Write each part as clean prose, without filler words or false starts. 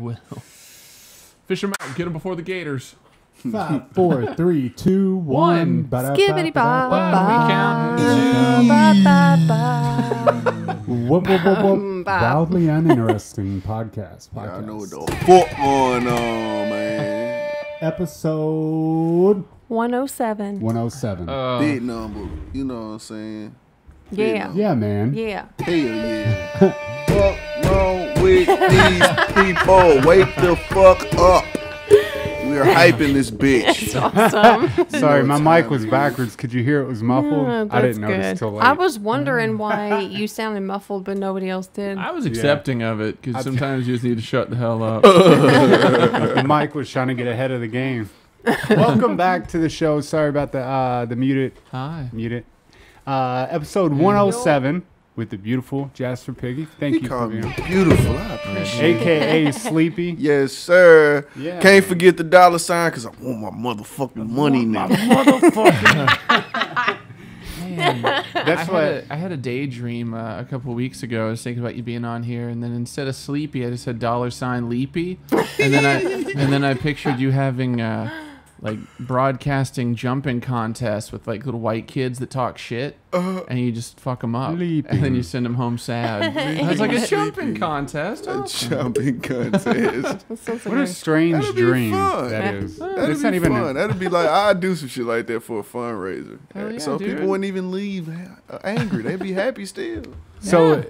will. Fish them out. Get them before the gators. 5, 4, 3, 2, 1. Skibbity ba ba. Wildly uninteresting podcast. Yeah, I know what the fuck going on, man. Episode 107. 107. Big number. You know what I'm saying? Yeah. Yeah, man. Yeah. Hell yeah. Fuck wrong with these people? Wake the fuck up. We are hyping this bitch. That's awesome. Sorry, my mic was is. backwards. Could you hear it was muffled? I didn't notice till late. I was wondering why you sounded muffled, but nobody else did. I was accepting of it because sometimes you just need to shut the hell up. The mic was trying to get ahead of the game. Welcome back to the show. Sorry about the muted. Hi. Muted. Episode 107 with the beautiful Jasper Piggee. Thank He you for called me being here. beautiful. I appreciate it. AKA Sleepy. Yes, sir. Yeah, Can't man. forget the dollar sign because I want my motherfucking money now. Motherfucker. Man, That's I had a daydream a couple of weeks ago. I was thinking about you being on here, and then instead of Sleepy, I just had $leepie, and then I pictured you having like broadcasting jumping contests with like little white kids that talk shit, and you just fuck them up, Leaping. and then you send them home sad. I was like, a jumping contest. A Awesome. jumping contest. That sounds What a like strange That'd be dream fun. that is. That'd It's be not even fun. That'd be like, I'd do some shit like that for a fundraiser. Hell yeah, So dude. people wouldn't even leave angry. They'd be happy still. So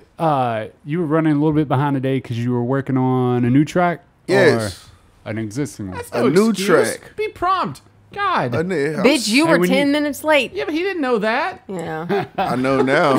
you were running a little bit behind today because you were working on a new track? Yes. Or an existing one? That's A no new excuse. track. Be prompt. God. bitch, you Hey, were when 10 minutes late. Yeah, but he didn't know that. Yeah. I know now.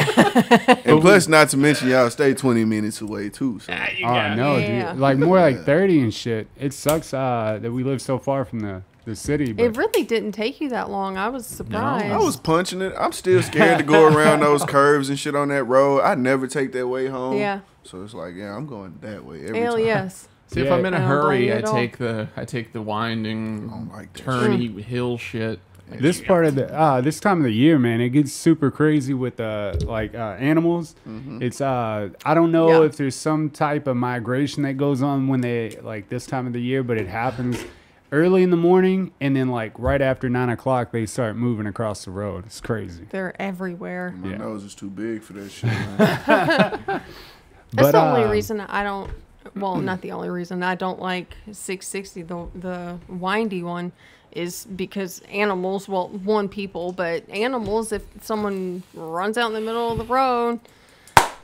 And plus, not to mention, y'all stay 20 minutes away, too. So. Oh, no, Yeah. dude. Like more like 30 and shit. It sucks that we live so far from the city. But It really didn't take you that long. I was surprised. I was punching it. I'm still scared to go around those curves and shit on that road. I never take that way home. Yeah. So it's like, yeah, I'm going that way every Hell time. yes. See, if Yeah. I'm in I a don't blame hurry, you I at all. take the winding, I don't like that turny hill shit. this part of the this time of the year, man, it gets super crazy with animals. It's I don't know Yeah. if there's some type of migration that goes on when they like this time of the year, but it happens early in the morning and then like right after 9 o'clock they start moving across the road. It's crazy. They're everywhere. My Yeah. nose is too big for that shit, man. That's the only reason I don't. Well, not the only reason I don't like 660, the windy one, is because animals. Well, one people, but animals. If someone runs out in the middle of the road,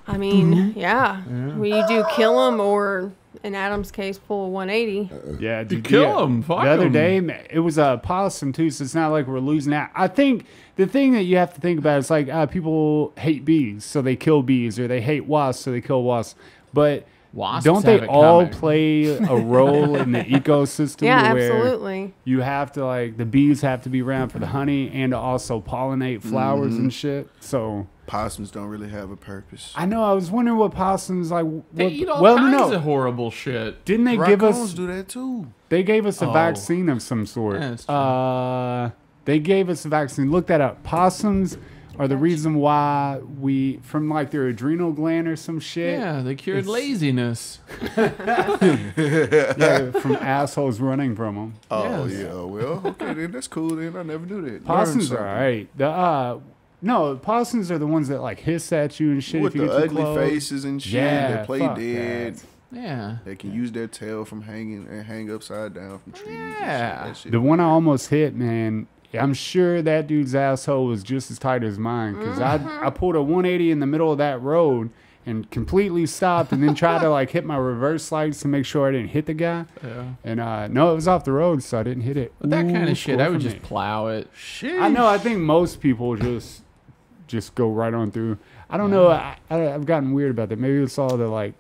I mean, yeah. Well, you do kill them, or in Adam's case, pull a 180. Yeah, dude, kill 'em, fuck The other 'em. day, it was a possum too, so it's not like we're losing out. I think the thing that you have to think about is like people hate bees, so they kill bees, or they hate wasps, so they kill wasps. But Wasps don't they have it all coming. play a role in the ecosystem? Yeah, where absolutely. You have to like the bees have to be around for the honey and to also pollinate flowers and shit. So Possums don't really have a purpose. I know I was wondering what possums like. They what, eat all well, kinds no, of horrible shit. didn't they give Raccoons us? do that, too. They gave us a Oh. vaccine of some sort. Yeah, that's true. They gave us a vaccine. Look that up. Possums are the reason why we, from like their adrenal gland or some shit. Yeah, they cured It's- laziness. Yeah, from assholes running from them. Oh, Yes. yeah. Well, okay, then that's cool. Then I never knew that. Possums Learned are something. alright. No, possums are the ones that like hiss at you and shit With if you the get too ugly close. faces and shit. Yeah, they play fuck dead. that. Yeah. They can use their tail from hanging and hang upside down from trees. and shit. Yeah. That shit. The one I almost hit, man. I'm sure that dude's asshole was just as tight as mine because I pulled a 180 in the middle of that road and completely stopped and then tried to like hit my reverse lights to make sure I didn't hit the guy. Yeah. And no, it was off the road, so I didn't hit it. But that kind Ooh, of shit, score I would for just me. plow it. Shit. I know. I think most people just go right on through. I don't know. I've gotten weird about that. Maybe it's all the like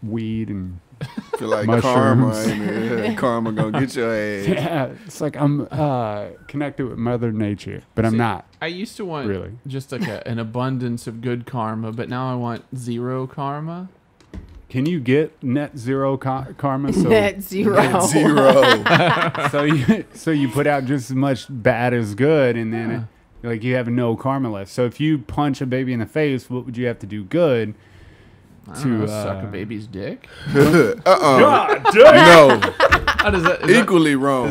weed and feel like Mushrooms. karma. Ain't karma gonna get your ass. yeah. It's like I'm connected with Mother Nature, but I'm See, not. I used to want Really? just like an abundance of good karma, but now I want zero karma. Can you get net zero karma? So Net zero. Net zero. so you put out just as much bad as good, and then like you have no karma left. So if you punch a baby in the face, what would you have to do good I don't know, suck a baby's dick. God damn. No, How does that? equally wrong.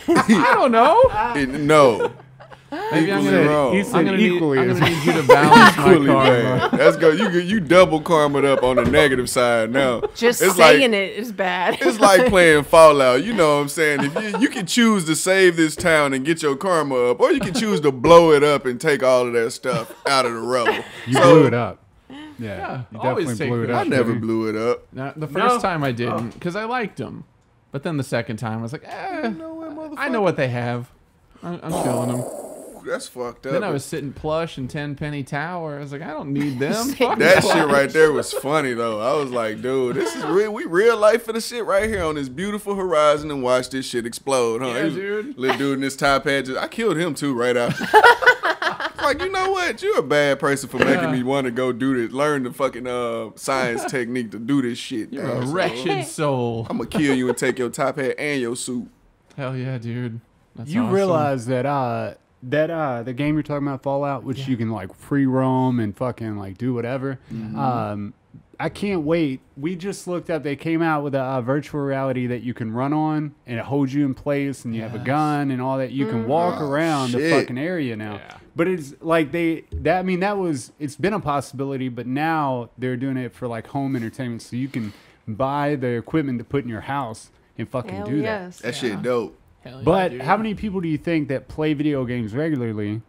I don't know. No. Maybe I'm Equally gonna. wrong. He said I'm gonna equally. need you to balance my Equally karma. bad. That's good. You double karma'd up on the negative side now. Just It's saying like, it is bad. It's like playing Fallout. You know what I'm saying? If you can choose to save this town and get your karma up, or you can choose to blow it up and take all of that stuff out of the rubble. You blew it up. Yeah, You always definitely take blew it credit. up. I never man. blew it up. Now, the first time I didn't because I liked them, but then the second time I was like, I know what they have. I'm killing them. That's fucked up. Then I was sitting plush in 10 Penny Tower. I was like, I don't need them. Fuck That shit right there was funny though. I was like, dude, this is real. We real life for the shit right here on this beautiful horizon and watch this shit explode, huh? Yeah, dude. Little dude in this top hat. I killed him too right after. Like, you know what? You're a bad person for making me want to go do this. Learn the fucking science technique to do this shit. You're a wretched soul. I'm gonna kill you and take your top hat and your suit. Hell yeah, dude. That's You awesome. realize that the game you're talking about, Fallout, which you can like free roam and fucking like do whatever. I can't wait. We just looked up. They came out with a virtual reality that you can run on, and it holds you in place, and you have a gun and all that. You can walk around the shit. fucking area now. Yeah. But it's like it's been a possibility, but now they're doing it for like home entertainment, so you can buy the equipment to put in your house and fucking Hell do that. yes. That shit dope. Hell yeah, But dude. how many people do you think that play video games regularly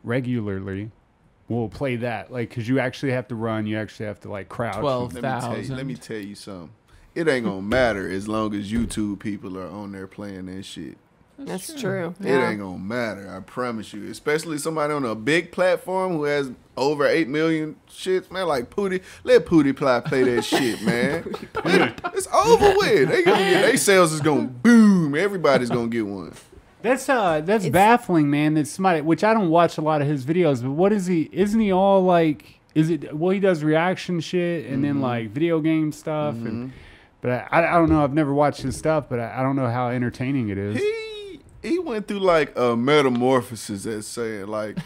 will play that? Like, because you actually have to run, you actually have to like crouch. 12. Let me tell you something. It ain't gonna matter as long as YouTube people are on there playing that shit. That's true. It ain't gonna matter, I promise you. Especially somebody on a big platform who has over 8 million shits, man. Like Pootie, let Pootie play that shit, man. It's over with. They sales is gonna boom. Everybody's gonna get one. That's baffling, man. That somebody, which I don't watch a lot of his videos, but what is he? Isn't he all like? Is it? Well, he does reaction shit and then like video game stuff. But I don't know. I've never watched his stuff, but I don't know how entertaining it is. He went through like a metamorphosis, as saying, like,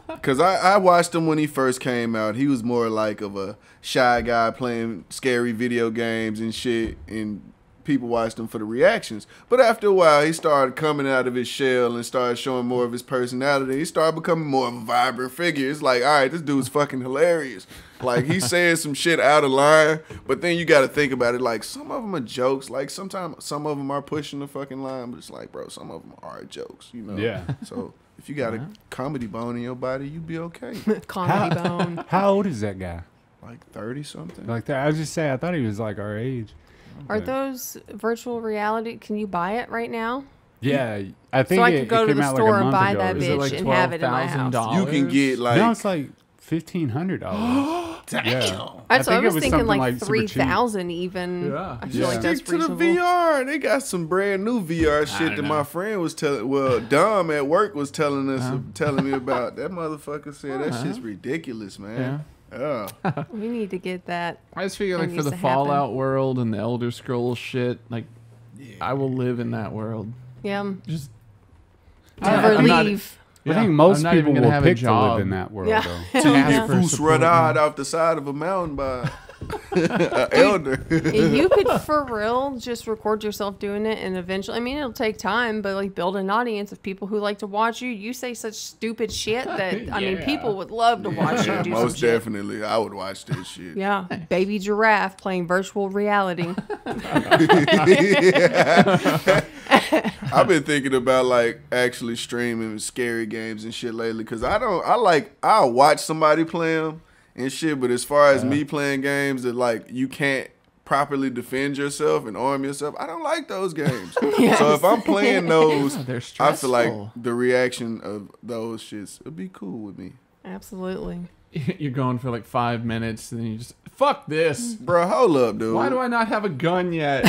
because I watched him when he first came out. He was more like of a shy guy playing scary video games and shit, and people watched him for the reactions. But after a while, he started coming out of his shell and started showing more of his personality. He started becoming more of a vibrant figure. It's like, all right, this dude's fucking hilarious. Like, he's saying some shit out of line, but then you got to think about it. Like, some of them are jokes. Like, sometimes some of them are pushing the fucking line, but it's like, bro, some of them are jokes, you know? Yeah. So if you got a comedy bone in your body, you be okay. Comedy bone. How old is that guy? Like 30-something. Like that? I was just saying. I thought he was like our age. Are those virtual reality? Can you buy it right now? Yeah, I think So I it could go to came the out store like a and month buy ago. that Is it bitch like and have it in my house. $12,000? You can get like... No, it's like $1,500. Damn. Yeah. I was it thinking something like super cheap. 3,000 even. Yeah. I feel like that's Stick to the reasonable. VR. They got some brand new VR shit that my friend was telling. Well, Dom at work was telling me about. That motherfucker said that shit's ridiculous, man. Yeah. We need to get that. I just figure That like for needs the to happen. Fallout world and the Elder Scrolls shit, like I will live in that world. Yeah. Just Never I'm not- leave. I think most I'm not people even gonna will have a pick to job. live in that world, Yeah. though. To get Jasper foos support run me. off the side of a mountain by an elder. You could for real just record yourself doing it and eventually, I mean, it'll take time, but like build an audience of people who like to watch you. You say such stupid shit that, I mean, Yeah. people would love to watch you do some Most shit. definitely, I would watch this shit. Yeah. Baby giraffe playing virtual reality. I've been thinking about like actually streaming scary games and shit lately because I'll watch somebody play them and shit, but as far as me playing games that like you can't properly defend yourself and arm yourself, I don't like those games. So if I'm playing those, they're I feel like stressful. the reaction of those shits would be cool with me. Absolutely. You're going for like 5 minutes and then you just fuck this. Bro, hold up, dude. Why do I not have a gun yet?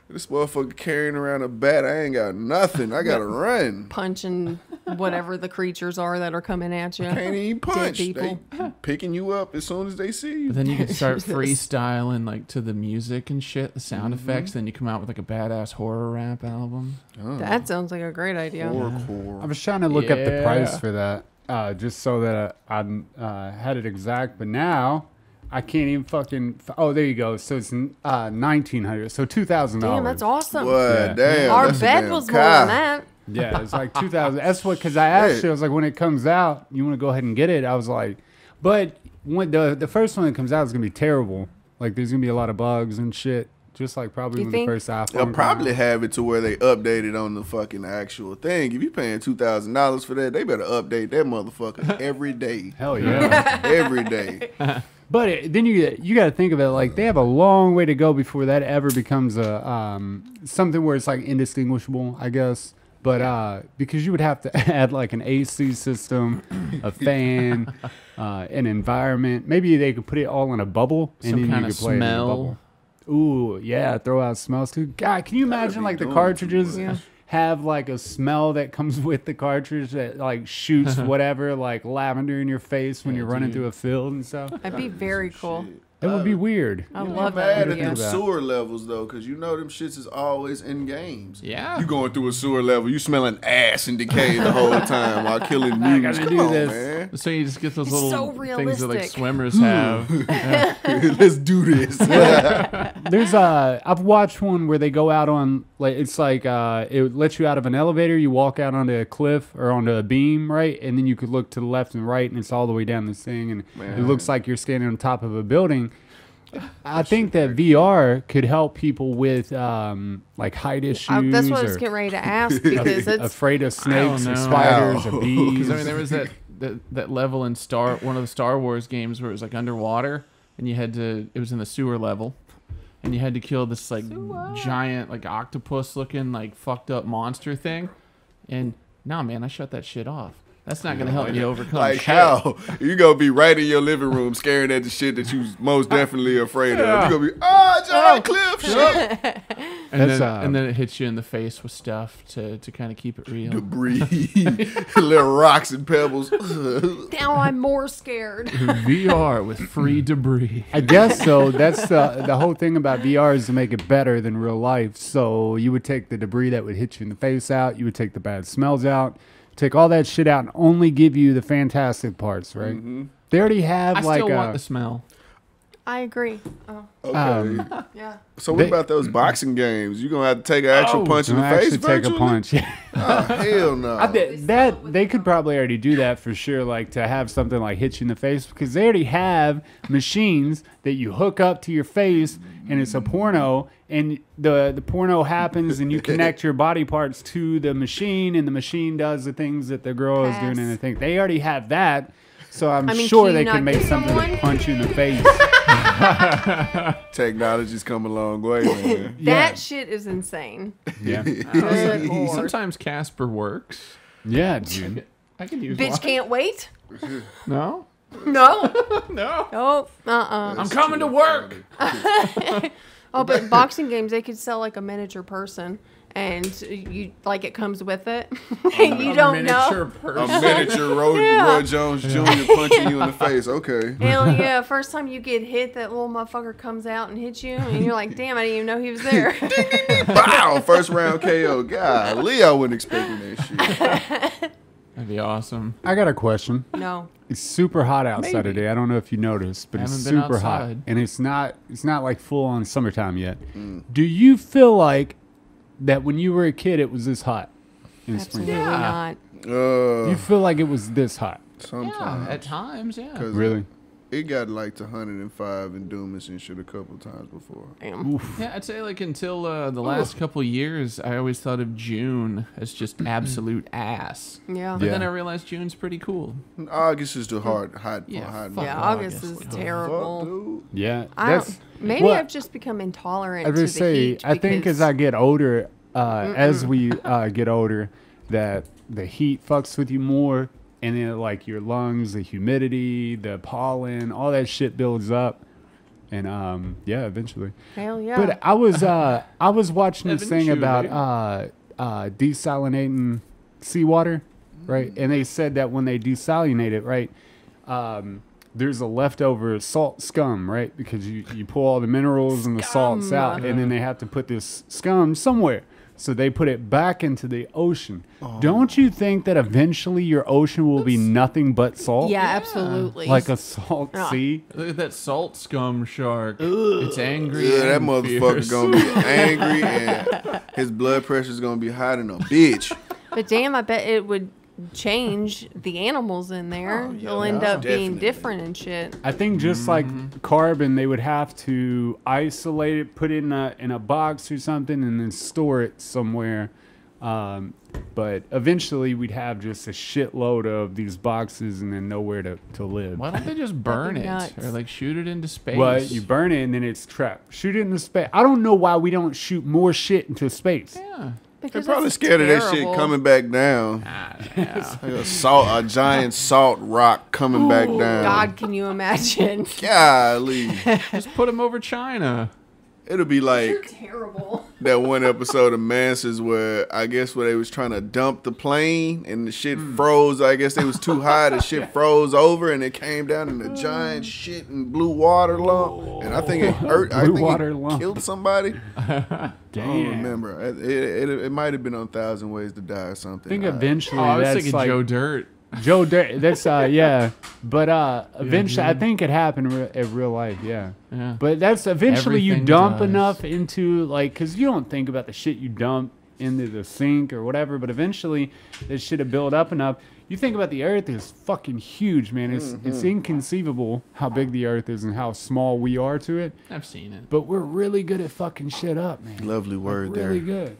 This motherfucker carrying around a bat. I ain't got nothing. I gotta run. Punching whatever the creatures are that are coming at you. Can't even punch. They people. picking you up as soon as they see you. But then you can start Jesus. freestyling like to the music and shit, the sound effects. Then you come out with like a badass horror rap album. That sounds like a great idea. Horrorcore. I was trying to look up the price Yeah. for that. just so that I had it exact. But now I can't even fucking. Oh, there you go. So it's 1,900. So $2,000. Damn, that's awesome. What? Yeah. Damn. Our that's a bed damn was car. more than that. Yeah, it's like 2,000. That's what, because I asked you, I was like, when it comes out, you want to go ahead and get it? I was like, but when the first one that comes out is going to be terrible. Like, there's going to be a lot of bugs and shit. Just like probably You when think? the first iPhone They'll came probably out. have it to where they update it on the fucking actual thing. If you paying $2,000 for that, they better update that motherfucker every day. Hell yeah. Every day. But then you got to think of it like they have a long way to go before that ever becomes a something where it's like indistinguishable, I guess. But because you would have to add like an AC system, a fan, an environment. Maybe they could put it all in a bubble and Some then kind you of could play it in a smell. bubble. Ooh, yeah, throw out smells too. God, can you imagine be like the doing cartridges too much. have like a smell that comes with the cartridge that like shoots whatever like lavender in your face when Yeah, you're running dude. through a field and stuff? That'd be very cool. That would be weird. I You love mad that at video. them that. sewer levels though, because you know them shits is always in games. Yeah. You going through a sewer level, you smelling ass and decay the whole time while killing mutants. gotta Come do on, this. man. So you just get those It's little so things that like realistic. swimmers have. Let's do this. There's I've watched one where they go out on like it's like it lets you out of an elevator. You walk out onto a cliff or onto a beam, right? And then you could look to the left and right, and it's all the way down this thing, and it Man. looks like you're standing on top of a building. I think that VR could help people with like height issues. That's what I was or getting ready to ask because it's afraid of snakes or know. spiders or Ow. bees. Because I mean, there was that level in one of the Star Wars games where it was like underwater, and you had to. It was in the sewer level, and you had to kill this like giant like octopus looking like fucked up monster thing, and nah, man, I shut that shit off. That's not gonna help me overcome. Like shit. how? You gonna be right in your living room staring at the shit that you most definitely afraid of. You gonna be, giant cliff shit. And then it hits you in the face with stuff to kind of keep it real. Debris, little rocks and pebbles. now I'm more scared. VR with free debris. I guess so. That's the whole thing about VR is to make it better than real life. So you would take the debris that would hit you in the face out. You would take the bad smells out. Take all that shit out and only give you the fantastic parts, right? Mm-hmm. They already have I like still want the smell. I agree. Oh, Okay. yeah. So what about those boxing games? You gonna have to take an actual punch in the face? actually take a virtually? punch. Oh, hell no. I bet that they could probably already do that for sure, like to have something like hit you in the face because they already have machines that you hook up to your face and it's a porno and the porno happens and you connect your body parts to the machine and the machine does the things that the girl is doing and I think they already have that. So I'm I mean, sure can they you can not make get something someone? to punch you in the face. Technology's come a long way, man. That shit is insane. Yeah. Good lord. Sometimes Casper works. Yeah, dude. I can use Bitch one. can't wait. No? No. No. Oh, I'm coming to work. Oh, but boxing games, they could sell like a miniature person, and you like it comes with it, and you don't Miniature know. A person. miniature Roy Jones Jr. punching you in the face. Okay. Hell yeah! First time you get hit, that little motherfucker comes out and hits you, and you're like, "Damn, I didn't even know he was there." Wow. First round KO. Golly, I wasn't expecting that shit. That'd be awesome. I got a question. No. It's super hot outside Maybe. today. I don't know if you noticed, but it's Haven't been super hot, outside. and it's not like full on summertime yet. Mm. Do you feel like that when you were a kid it was this hot in Absolutely spring? not. You feel like it was this hot? Yeah, Sometimes. at times, yeah. 'Cause Really? It got like to 105 in Dumas and shit a couple times before. Damn. Yeah, I'd say like until the last couple years, I always thought of June as just absolute ass. Yeah. But Yeah. then I realized June's pretty cool. August is the hot Yeah, month. fuck Yeah, Fuck August is Fuck, terrible. Fuck, dude. Yeah, I that's don't, maybe well, I've just become intolerant I to the just say heat. I think because- as I get older, as we get older, that the heat fucks with you more, and then like your lungs, the humidity, the pollen, all that shit builds up, and yeah, eventually. Hell yeah. But I was watching this thing Eventually. about desalinating seawater, right? And they said that when they desalinate it, right, there's a leftover salt scum, right? Because you pull all the minerals and the salts out, and then they have to put this scum somewhere. So they put it back into the ocean. Don't you think that eventually your ocean will be nothing but salt? Yeah, absolutely. Like a salt sea? Look at that salt scum shark. It's angry. Yeah, that and motherfucker's fierce. gonna be angry and his blood pressure's gonna be higher than a bitch. But damn, I bet it would change the animals in there. Oh, yeah, They'll end up being definitely. different and shit. I think just like carbon, they would have to isolate it, put it in a box or something, and then store it somewhere. But eventually, we'd have just a shitload of these boxes and then nowhere to live. Why don't they just burn it nuts. or like shoot it into space? Well, you burn it and then it's trapped. Shoot it into space. I don't know why we don't shoot more shit into space. Yeah. They're Because probably that's scared of that shit terrible. coming back down. Yeah. Like a giant salt rock coming back down. God, can you imagine? Golly. Just put them over China. It'll be You're like terrible. that one episode of Mansons where I guess where they was trying to dump the plane and the shit froze. I guess it was too high. The shit froze over and it came down in a giant shit and blue water lump. And I think it hurt. I Blue think water it lump. killed somebody. I don't Damn. remember. It might have been on 1,000 Ways to Die or something. I think eventually Oh, I was that's thinking like Joe Dirt. Joe Dirt. That's yeah. But eventually, I think it happened in real life. Yeah. Yeah. But that's eventually you Everything dump does. enough into like, cause you don't think about the shit you dump into the sink or whatever. But eventually, this shit will build up enough. You think about the Earth is fucking huge, man. It's inconceivable how big the Earth is and how small we are to it. I've seen it. But we're really good at fucking shit up, man. Lovely word Really there. good.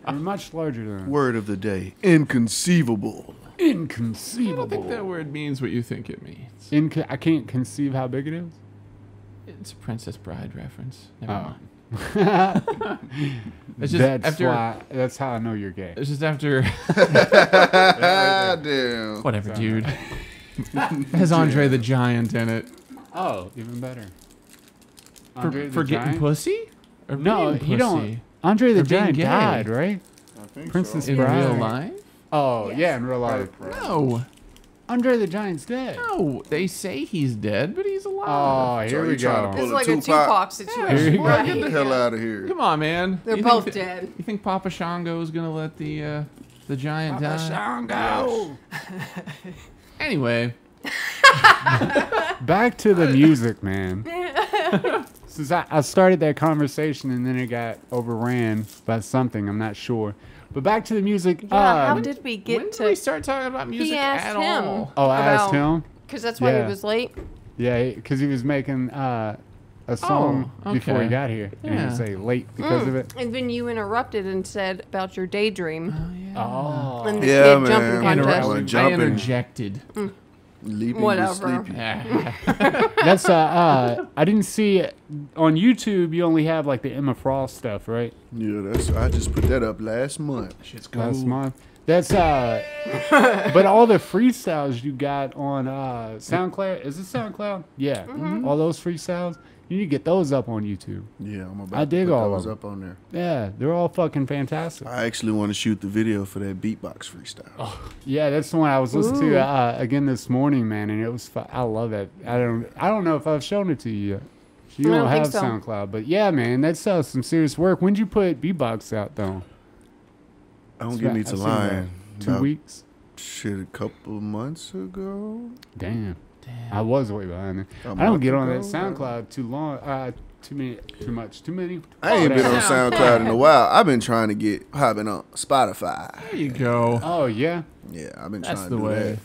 We're much larger than Word of the day. Inconceivable. I don't inconceivable. think that word means what you think it means. I can't conceive how big it is. It's a Princess Bride reference. Never Oh. mind. It's just That's after. why. That's how I know you're gay. It's just after. Ah, damn. Whatever, dude. Has Andre the Giant in it Oh, even better. for, Andre the for getting Giant? pussy? Or No, being you don't. pussy? Andre the Or being Giant gay. died, right? I think Princess so. In Bride. real life? Oh, yeah, in real life. No, Andre the Giant's dead. no. They say he's dead, but he's alive. Oh, So here you we trying to go. pull It's a like a Tupac. Tupac Here situation. you go. Right. Get the hell out of here. Come on, man. They're You both think dead. You think Papa Shango is gonna let the giant Papa die? Shango. Anyway, Back to the music, man. Since I started that conversation and then it got overran by something, I'm not sure. But back to the music. Yeah, how did we when get did to? we start talking about music asked at him. all? Oh, I asked about- him. Because that's why Yeah. he was late. Yeah, because he was making a song before he okay. got here. And he Yeah. was say late because of it. And then you interrupted and said about your daydream Oh. and the Yeah, kid jumping man. contest. Well, I jumping. interjected. Leaping Whatever. with sleepy. That's I didn't see it on YouTube. You only have like the Emma Frost stuff, right? Yeah, I just put that up last month. Shit's Last month. That's but all the freestyles you got on SoundCloud. Is it SoundCloud? Yeah. All those freestyles. You need to get those up on YouTube. Yeah, I'm about I to dig put all those of up on there. Yeah, they're all fucking fantastic. I actually want to shoot the video for that beatbox freestyle. Yeah, that's the one I was listening to again this morning, man, and it was. I love that. I don't know if I've shown it to you yet. You I don't don't think have so. SoundCloud, but yeah, man, that's some serious work. When'd you put beatbox out though? Don't get me I've to seen lying. that. 2 About weeks. Shit, a couple months ago. Damn. I was way behind it. A I don't month get on ago, that SoundCloud too long. Too many. I ain't been on Damn. SoundCloud in a while. I've been trying to get hopping on Spotify. There you go. Oh yeah. Yeah, I've been That's trying the to do way.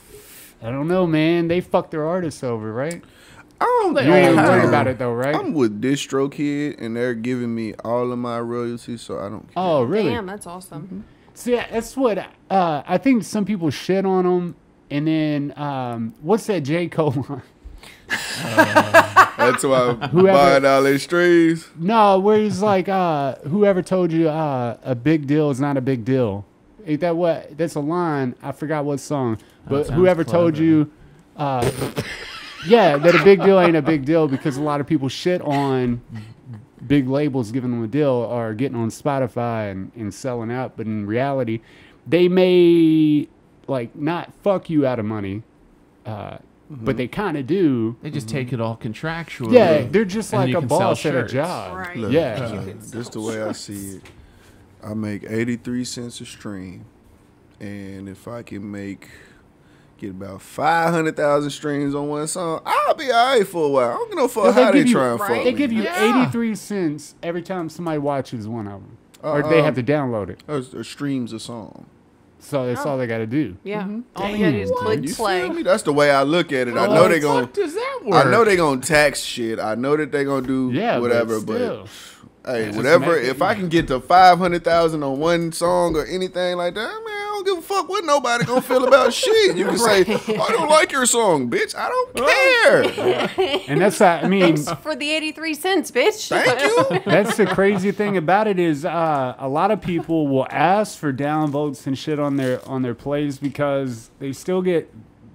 that. I don't know, man. They fucked their artists over, right? I don't You ain't know. worried about it though, right? I'm with DistroKid, and they're giving me all of my royalties, so I don't care. Oh really? Damn, that's awesome. See, that's what I think. Some people shit on them, and then what's that J. Cole line? That's why I'm Whoever- buying all these streams. No, where he's like, whoever told you a big deal is not a big deal. Ain't that what? That's a line. I forgot what song. But sounds whoever told clever. you, yeah, that a big deal ain't a big deal because a lot of people shit on big labels giving them a deal or getting on Spotify and selling out. But in reality, they may like not fuck you out of money, but they kind of do. They just take it all contractually. Yeah, they're just And like you a can sell boss at a shirts. job. Right. Look, Yeah. just the way I see it. I make 83 cents a stream, and if I can get about 500,000 streams on one song, I'll be alright for a while. I don't know for how they try and fuck They me. give you 83 cents every time somebody watches one of them, or they have to download it. Or streams a song. So that's all they got to do. Yeah. Mm-hmm. All you gotta do is click You play. feel me? That's the way I look at it. I know they gonna. does that work? I know they gonna tax shit. I know that they gonna do whatever. But Hey, just whatever. make it- If I can get to 500,000 on one song or anything like that, man, I don't give a fuck what nobody gonna feel about shit. You can say, I don't like your song, bitch. I don't care. and that's I mean, For the 83 cents, bitch. Thank you. that's the crazy thing about it is a lot of people will ask for downvotes and shit on their plays because they still get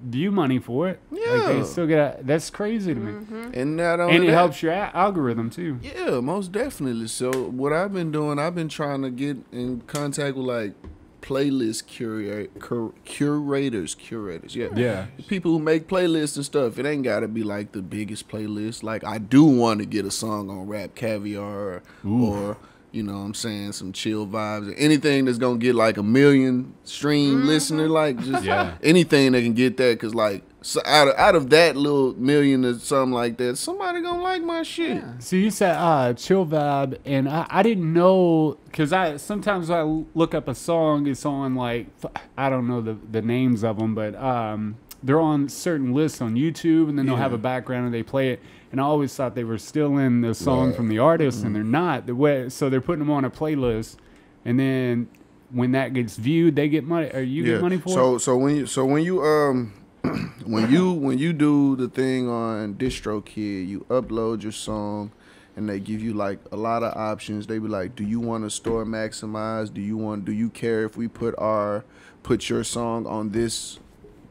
view money for it. Like they Yeah. still get. That's crazy to me. And not And only it that, helps your algorithm too. Yeah, most definitely. So what I've been doing, I've been trying to get in contact with like playlist curators. Yeah. Yeah. People who make playlists and stuff. It ain't gotta be like the biggest playlist. Like I do want to get a song on Rap Caviar or you know what I'm saying, some chill vibes or anything that's gonna get like 1 million stream listener, like just anything that can get that, cause like so out of that little million or something like that, somebody gonna like my shit. So you said chill vibe, and I didn't know because sometimes when I look up a song, it's on like I don't know the names of them, but they're on certain lists on YouTube, and then they'll have a background and they play it. And I always thought they were still in the song from the artist, and they're not. So they're putting them on a playlist, and then when that gets viewed, they get money. Or you get money for it. So when you when you do the thing on DistroKid, you upload your song, and they give you like a lot of options. They be like, do you want to store maximize? Do you care if we put your song on this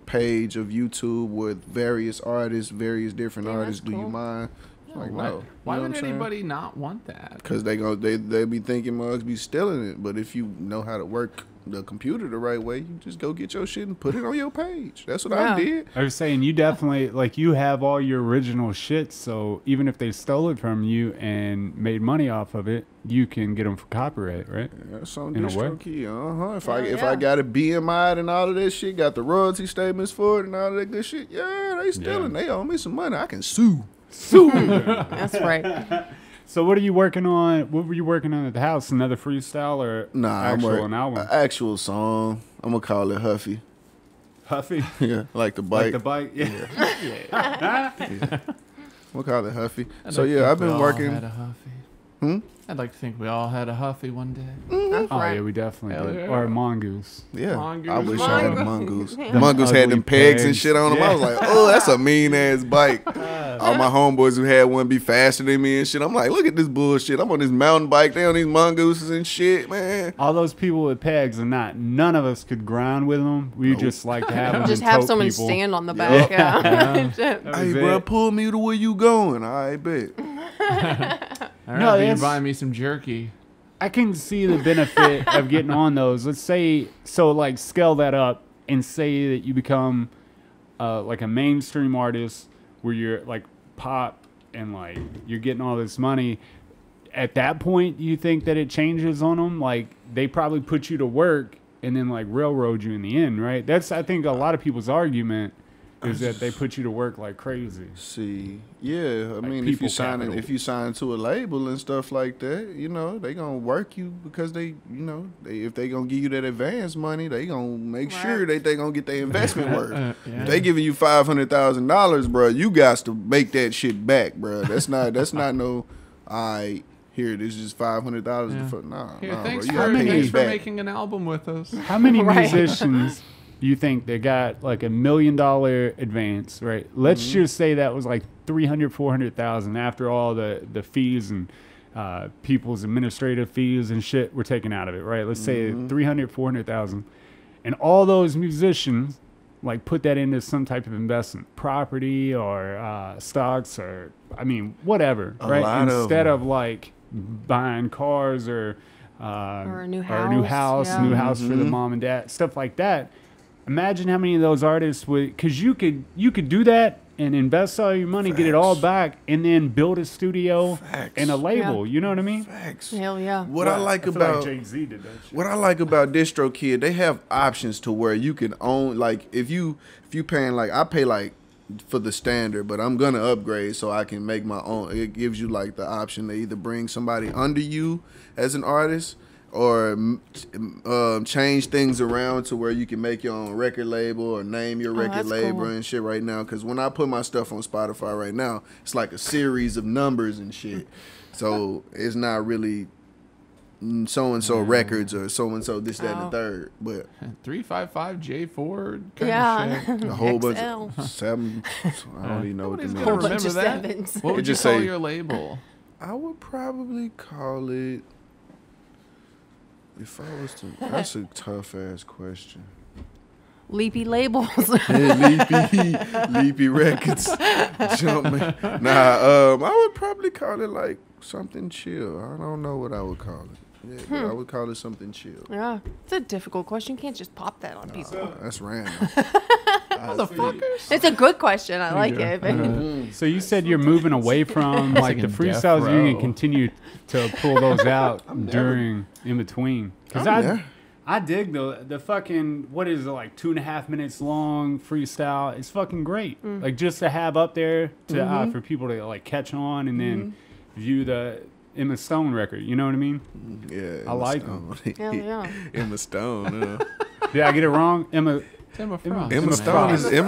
page of YouTube with various artists, various different artists? Do you mind? Like, no. Why You know would what I'm anybody not want that? Because they be thinking mugs be stealing it. But if you know how to work the computer the right way, you just go get your shit and put it on your page. That's what I did. I was saying, you definitely, like, you have all your original shit, so even if they stole it from you and made money off of it, you can get them for copyright, right? Yeah, that's on In a way. DistroKid. If I got it BMI and all of that shit, got the royalty statements for it and all of that good shit, they stealing. They owe me some money. I can sue. That's right. So what are you working on? What were you working on at the house? Another freestyle or Nah, an album? An actual song. I'm going to call it Huffy. Huffy? Yeah, like the bike. Like the bike? Yeah. I'm going to call it Huffy. I'd So, like to yeah, think I've we been all working. had a Huffy. Hmm? I'd like to think we all had a Huffy one day. That's Oh, right. yeah, we definitely Hell did. yeah. Or a mongoose. Yeah, Mongoose. I wish I had a Mongoose. mongoose. Yeah. Mongoose had them Ugly pegs and pegs. shit on them. I was like, oh, that's a mean ass bike. All my homeboys who had one be faster than me and shit. I'm like, look at this bullshit. I'm on this mountain bike. They on these mongooses and shit, man. All those people with pegs and none of us could grind with them. We just like to have them Just and have tote someone people. stand on the back. Yeah. That Hey, was bro, it. pull me to where you going. I bet. All right, No, you that's- buy me some jerky. I can see the benefit of getting on those. Let's say, so like scale that up and say that you become like a mainstream artist where you're like pop and like you're getting all this money. At that point, you think that it changes on them? Like they probably put you to work and then like railroad you in the end, right? That's, I think, a lot of people's argument is that they put you to work like crazy. See, yeah, I mean, if people capital. you sign to a label and stuff like that, you know, they gonna work you because if they gonna give you that advance money, they gonna make sure that they gonna get their investment worth. If they giving you $500,000, bro, you got to make that shit back, bro. That's not no. Here, this is $500. Nah, Here, nah, thanks, bro. You for, gotta pay thanks me for back. making an album with us. How many Right. musicians do you think they got like $1 million advance, right? Let's just say that was like 300, 400,000 after all the fees and people's administrative fees and shit were taken out of it, right? Let's say 300, 400,000. And all those musicians like put that into some type of investment, property or stocks or, I mean, whatever, A right? lot of Instead them. of like buying cars or a new new house, yeah. new house for the mom and dad, stuff like that. Imagine how many of those artists would, because you could do that and invest all your money, get it all back, and then build a studio and a label. Yeah. You know what I mean? Facts. Hell yeah. What I like feel about Jay-Z did that shit. what I like about DistroKid, they have options to where you can own. Like if you paying like I pay like for the standard, but I'm gonna upgrade so I can make my own. It gives you like the option to either bring somebody under you as an artist or change things around to where you can make your own record label or name your record that's label cool. and shit right now. Because when I put my stuff on Spotify right now, it's like a series of numbers and shit. So it's not really so and so records or so and so this, that, and the third. But 355 J4 kind Yeah. of shit. a whole bunch XL. of seven. I don't even know what the Nobody's name gonna is. bunch remember of that. sevens. What would It you just call say- your label? I would probably call it. If I was to, that's a tough ass question. Leepie labels. Leepy Records, Jumpman. Nah, I would probably call it like something chill. I don't know what I would call it. Yeah, but I would call it something chill. Yeah, it's a difficult question. You can't just pop that on people. That's random. Motherfuckers. It's a good question. I like go. it. But So you said you're moving away from like the Death freestyles. You're Row. gonna continue to pull those out during in between. Because I dig the fucking what is it like 2.5 minutes long freestyle. It's fucking great. Like just to have up there to for people to like catch on and then view the Emma Stone record. You know what I mean? Yeah, I like Stone. hell yeah. Emma Stone. Did I get it wrong? Emma Frost. Emma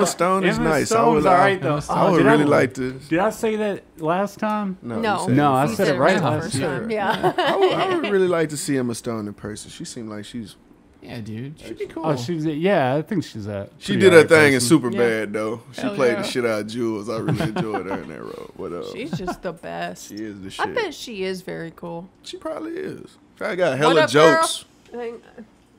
Stone is Emma nice. Stone's all right though. I would really like to. Did I say that last time? No, you said- No, I You said it right the last first year. time. Yeah. I would really like to see Emma Stone in person. She seemed like she's. Yeah, dude. She'd be cool. Oh, yeah, I think she's a. She pretty did her alright thing in person. super Yeah. bad though. She Hell played yeah. the shit out of Jules. I really enjoyed her in that role. But She's just the best. she is the I shit. bet she is very cool. She probably is. I got What hella up, girl? jokes.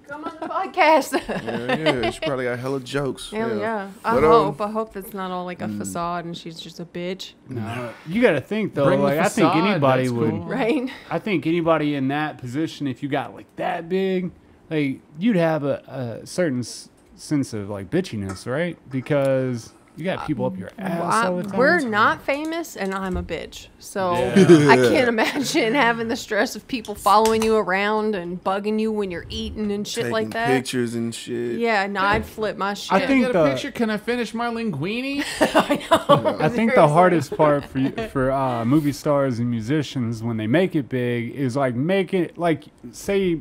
Come on the podcast. Yeah, she probably got hella jokes. Hell yeah. I But, hope that's not all like a facade and she's just a bitch. No, you got to think though. Bring the Like I think facade, anybody that's would. cool. Right? I think anybody in that position, if you got like that big, like you'd have a certain sense of like bitchiness, right? Because you got people up your ass all the time. We're not famous and I'm a bitch. So Yeah. I can't imagine having the stress of people following you around and bugging you when you're eating and shit Taking like that. pictures and shit. Yeah, no, I'd flip my shit. I Can I think get a the- picture? Can I finish my linguine? I know. I think the hardest part for movie stars and musicians when they make it big is like make it like say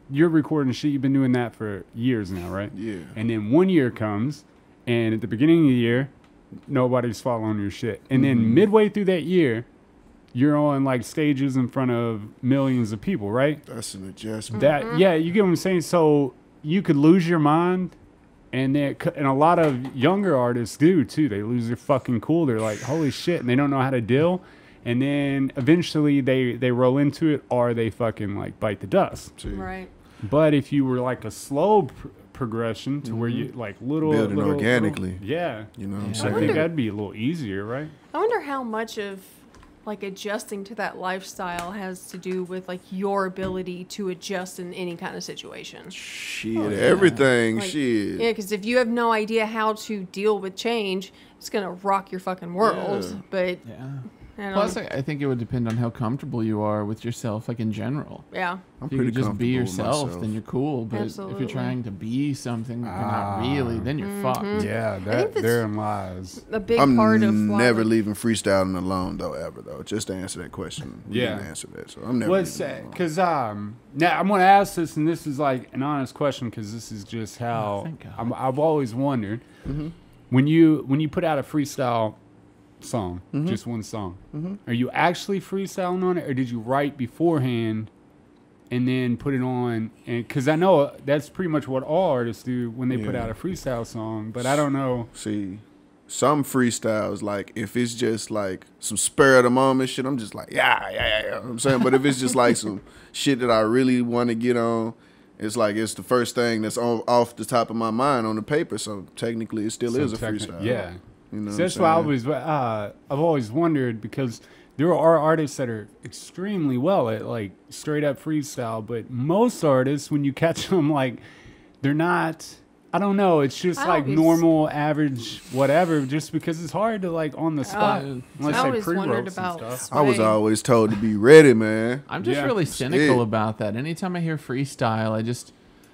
you're recording shit, you've been doing that for years now, right? Yeah. And then 1 year comes, and at the beginning of the year, nobody's following your shit, and then midway through that year, you're on like stages in front of millions of people, right? That's an adjustment. That yeah, you get what I'm saying. So you could lose your mind. And a lot of younger artists do too. They lose their fucking cool. They're like, holy shit, and they don't know how to deal. And then eventually they roll into it, or they fucking like bite the dust. See, Right. But if you were like a slow progression to where you like Building organically. yeah, You know what I'm I saying? think that'd be a little easier, right? I wonder how much of like adjusting to that lifestyle has to do with like your ability to adjust in any kind of situation. Shit, everything, Like, shit. Yeah, because if you have no idea how to deal with change, it's gonna rock your fucking world. Yeah. But Yeah. I don't Plus, know. I think it would depend on how comfortable you are with yourself, like in general. Yeah. I'm If you pretty could just be comfortable with yourself, myself. then you're cool. But if Absolutely. you're trying to be something that you're not really, then you're fucked. Yeah, think that that's- therein lies. A big I'm part of why, never like, leaving freestyling alone though, ever though. Just to answer that question. We Yeah. didn't answer that, so I'm never. What's leaving it that? alone. Because now I'm gonna ask this, and this is like an honest question, because this is just how thank God. I've always wondered. When you put out a freestyle song, just one song, are you actually freestyling on it, or did you write beforehand and then put it on? And because I know that's pretty much what all artists do when they put Yeah. out a freestyle song, but I don't know. See, some freestyles, like if it's just like some spur of the moment shit, I'm just like, yeah. You know what I'm saying, but if it's just like some shit that I really want to get on, it's like it's the first thing that's off the top of my mind on the paper. So technically, it still is a freestyle. Yeah. You know So what that's I'm why I've always wondered, because there are artists that are extremely well at like straight up freestyle, but most artists, when you catch them, like they're not. I don't know. It's just I like always- normal, average, whatever. Just because it's hard to like on the spot. Unless I they always wondered pre-roast and about stuff. I was sway. always told to be ready, man. I'm just Yeah. really cynical Shit. about that. Anytime I hear freestyle, I just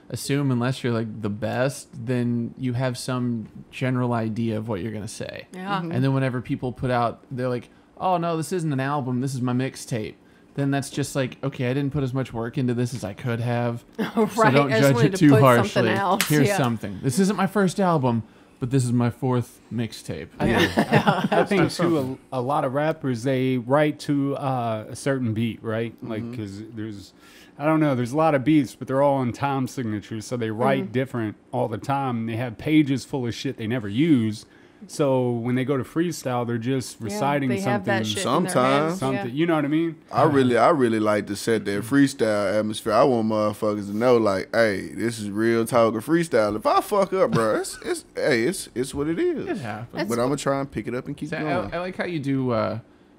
assume unless you're like the best, then you have some general idea of what you're gonna say. Yeah. And then whenever people put out, they're like, "Oh no, this isn't an album. This is my mixtape." Then that's just like, okay, I didn't put as much work into this as I could have. So Right, don't I just judge wanted it to too put harshly. something else, Here's yeah. something. This isn't my first album, but this is my 4th mixtape. I think too a lot of rappers they write to a certain beat, right? Like because there's I don't know, there's a lot of beats, but they're all in time signatures, so they write different all the time. They have pages full of shit they never use. So when they go to freestyle, they're just reciting they have that something. shit in their Sometimes. heads, Something, yeah. you know what I mean? I really like to set that freestyle atmosphere. I want motherfuckers to know, like, hey, this is real talk of freestyle. If I fuck up, bro, it's what it is. It happens. But I'm gonna try and pick it up and keep So going. I like how you do,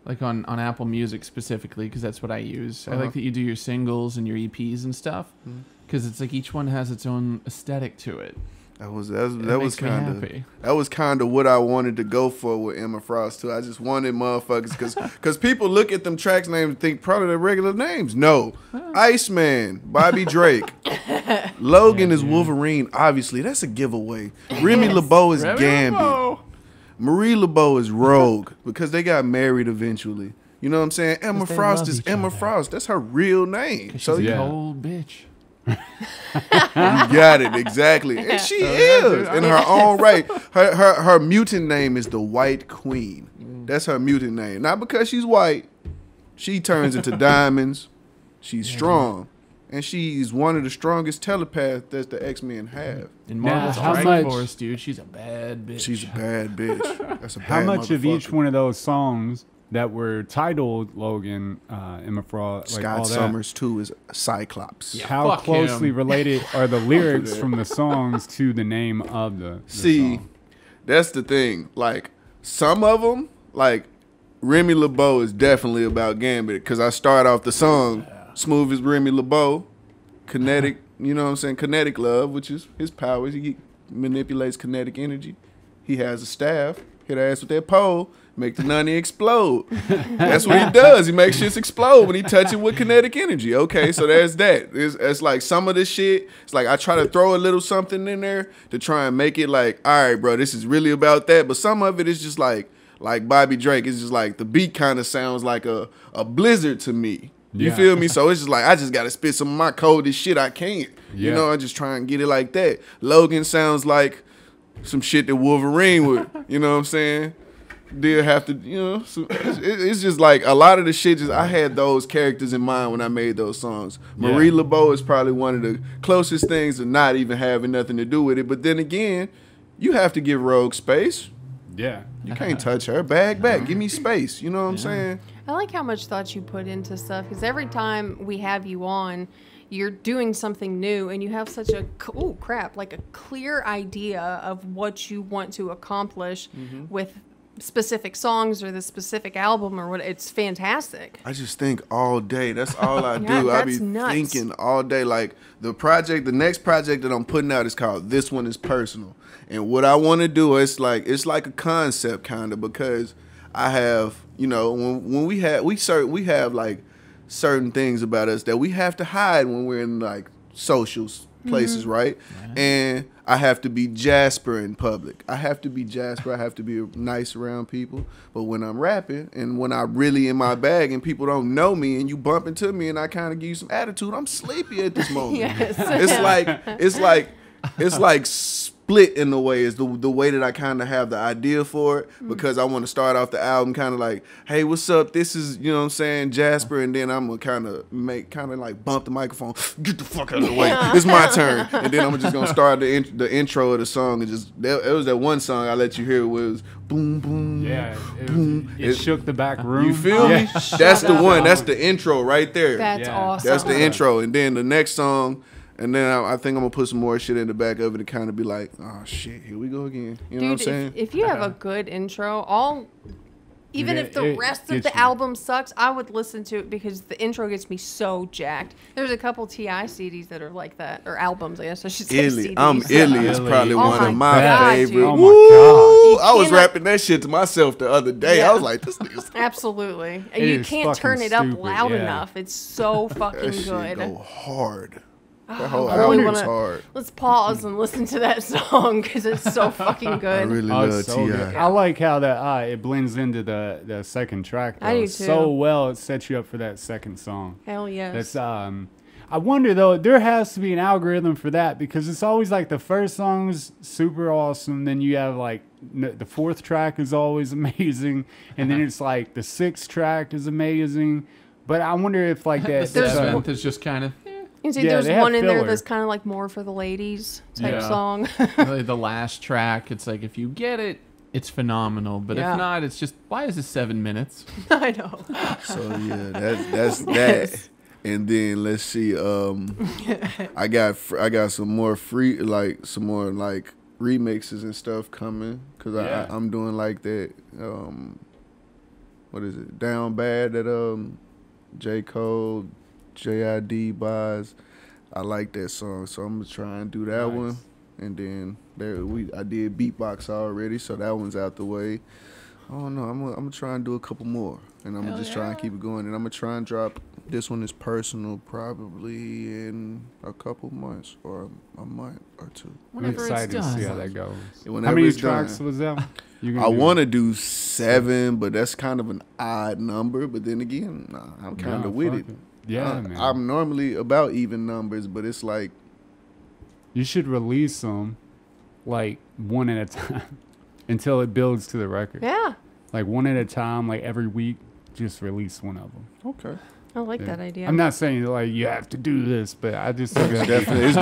like on Apple Music specifically, because that's what I use. I like that you do your singles and your EPs and stuff, because it's like each one has its own aesthetic to it. That was makes me kind happy. of what I wanted to go for with Emma Frost too. I just wanted motherfuckers because people look at them tracks names and think probably they're regular names. No, Iceman, Bobby Drake, Logan is Wolverine. Obviously, that's a giveaway. Remy LeBeau is Gambit. Marie LeBeau is Rogue because they got married eventually. You know what I'm saying? Emma they Frost love is each Emma other. Frost. That's her real name. She's So a you cold bitch. got it exactly, and she is in her own right. Her mutant name is the White Queen. That's her mutant name. Not because she's white. She turns into diamonds. She's strong, and she's one of the strongest telepaths that the X-Men have. In Now, Marvel's how Strike much- Force, dude, she's a bad bitch. She's a bad bitch. That's a bad How much of each motherfucker. one of those songs that were titled Logan, Emma Frost, like Scott all that, Summers too is Cyclops. how Fuck closely him. related are the lyrics from the songs to the name of the See, song? that's the thing. Like some of them, like Remy LeBeau is definitely about Gambit because I start off the song smooth as Remy LeBeau, kinetic. You know what I'm saying? Kinetic love, which is his powers. He manipulates kinetic energy. He has a staff. Hit her ass with that pole. Make the nunny explode. That's what he does. He makes shit explode when he touches it with kinetic energy. Okay, so there's that. It's like some of the shit. It's like I try to throw a little something in there to try and make it like, all right, bro, this is really about that. But some of it is just like Bobby Drake. It's just like the beat kind of sounds like a blizzard to me. You Yeah. feel me? So it's just like I just got to spit some of my coldest shit I can. You Yeah. know, I just try and get it like that. Logan sounds like some shit that Wolverine would. You know what I'm saying? They'll have to, you know, so it's just like a lot of the shit. Just I had those characters in mind when I made those songs. Marie LeBeau is probably one of the closest things to not even having nothing to do with it. But then again, you have to give Rogue space. Yeah. You can't touch her. Bag back. Give me space. You know what I'm saying? I like how much thought you put into stuff because every time we have you on, you're doing something new and you have such a like a clear idea of what you want to accomplish with specific songs or the specific album or what. It's fantastic. I just think all day. That's all I Yeah, do. I that's be nuts. thinking all day. Like the next project that I'm putting out is called This One Is Personal. And what I want to do is it's like a concept kind of because I have, you know, when we have like certain things about us that we have to hide when we're in like social places, right? And I have to be Jasper in public. I have to be Jasper. I have to be nice around people. But when I'm rapping and when I really in my bag and people don't know me and you bump into me and I kind of give you some attitude, I'm sleepy at this moment. Yes. It's like split in the way is the way that I kind of have the idea for it because I want to start off the album kind of like, hey, what's up? This is, you know what I'm saying, Jasper, and then I'm gonna kind of like bump the microphone, get the fuck out of the way. It's my turn, and then I'm just gonna start the intro of the song and just it was that one song I let you hear was boom boom. Yeah. boom. It shook the back room. You feel me? Yeah. That's the one. That's the intro right there. That's Yeah. awesome. That's the intro, and then the next song. And then I think I'm gonna put some more shit in the back of it to kind of be like, oh shit, here we go again. You know what I'm Dude, saying? if you have a good intro, Even if the rest of the album sucks, I would listen to it because the intro gets me so jacked. There's a couple T.I. CDs that are like that, or albums, I guess I should say. Illy. CDs. Illy is probably one of my favorites. Oh my God. I was rapping that shit to myself the other day. Yeah. I was like, this nigga's... Absolutely. And you can't turn it up loud enough. It's so fucking that shit good. go hard. That whole I really album's hard. Let's pause and listen to that song because it's so fucking good. I really love T.I. I like how that it blends into the second track though. I do too. So well. It sets you up for that second song. Hell yes. That's I wonder though, there has to be an algorithm for that because it's always like the first song's super awesome, then you have like the fourth track is always amazing, and then it's like the sixth track is amazing. But I wonder if like that The seventh is just kind of. You can see Yeah, there's they have one in there filler. that's kind of like more for the ladies type Yeah. song. Really, the last track, it's like if you get it, it's phenomenal. But Yeah. if not, it's just why is it 7 minutes? I know. So yeah, that's that. And then let's see. I got some more remixes and stuff coming because I'm doing like that. What is it? Down Bad that J. Cole, JID buys. I like that song, so I'm gonna try and do that one. And then I did beatbox already, so that one's out the way. I don't know. I'm gonna try and do a couple more, and I'm gonna just try and keep it going. And I'm gonna try and drop. This one is personal, probably in a couple months or a month or two. I'm Whenever excited it's to see done. how that goes. Whenever How many it's tracks done. was that? I want to do 7, but that's kind of an odd number. But then again, I'm kind of with it. Yeah, man. I'm normally about even numbers, but it's like You should release them like one at a time until it builds to the record. Yeah. Like one at a time, like every week, just release one of them. okay. I like that idea. I'm not saying like you have to do this, but I just think It's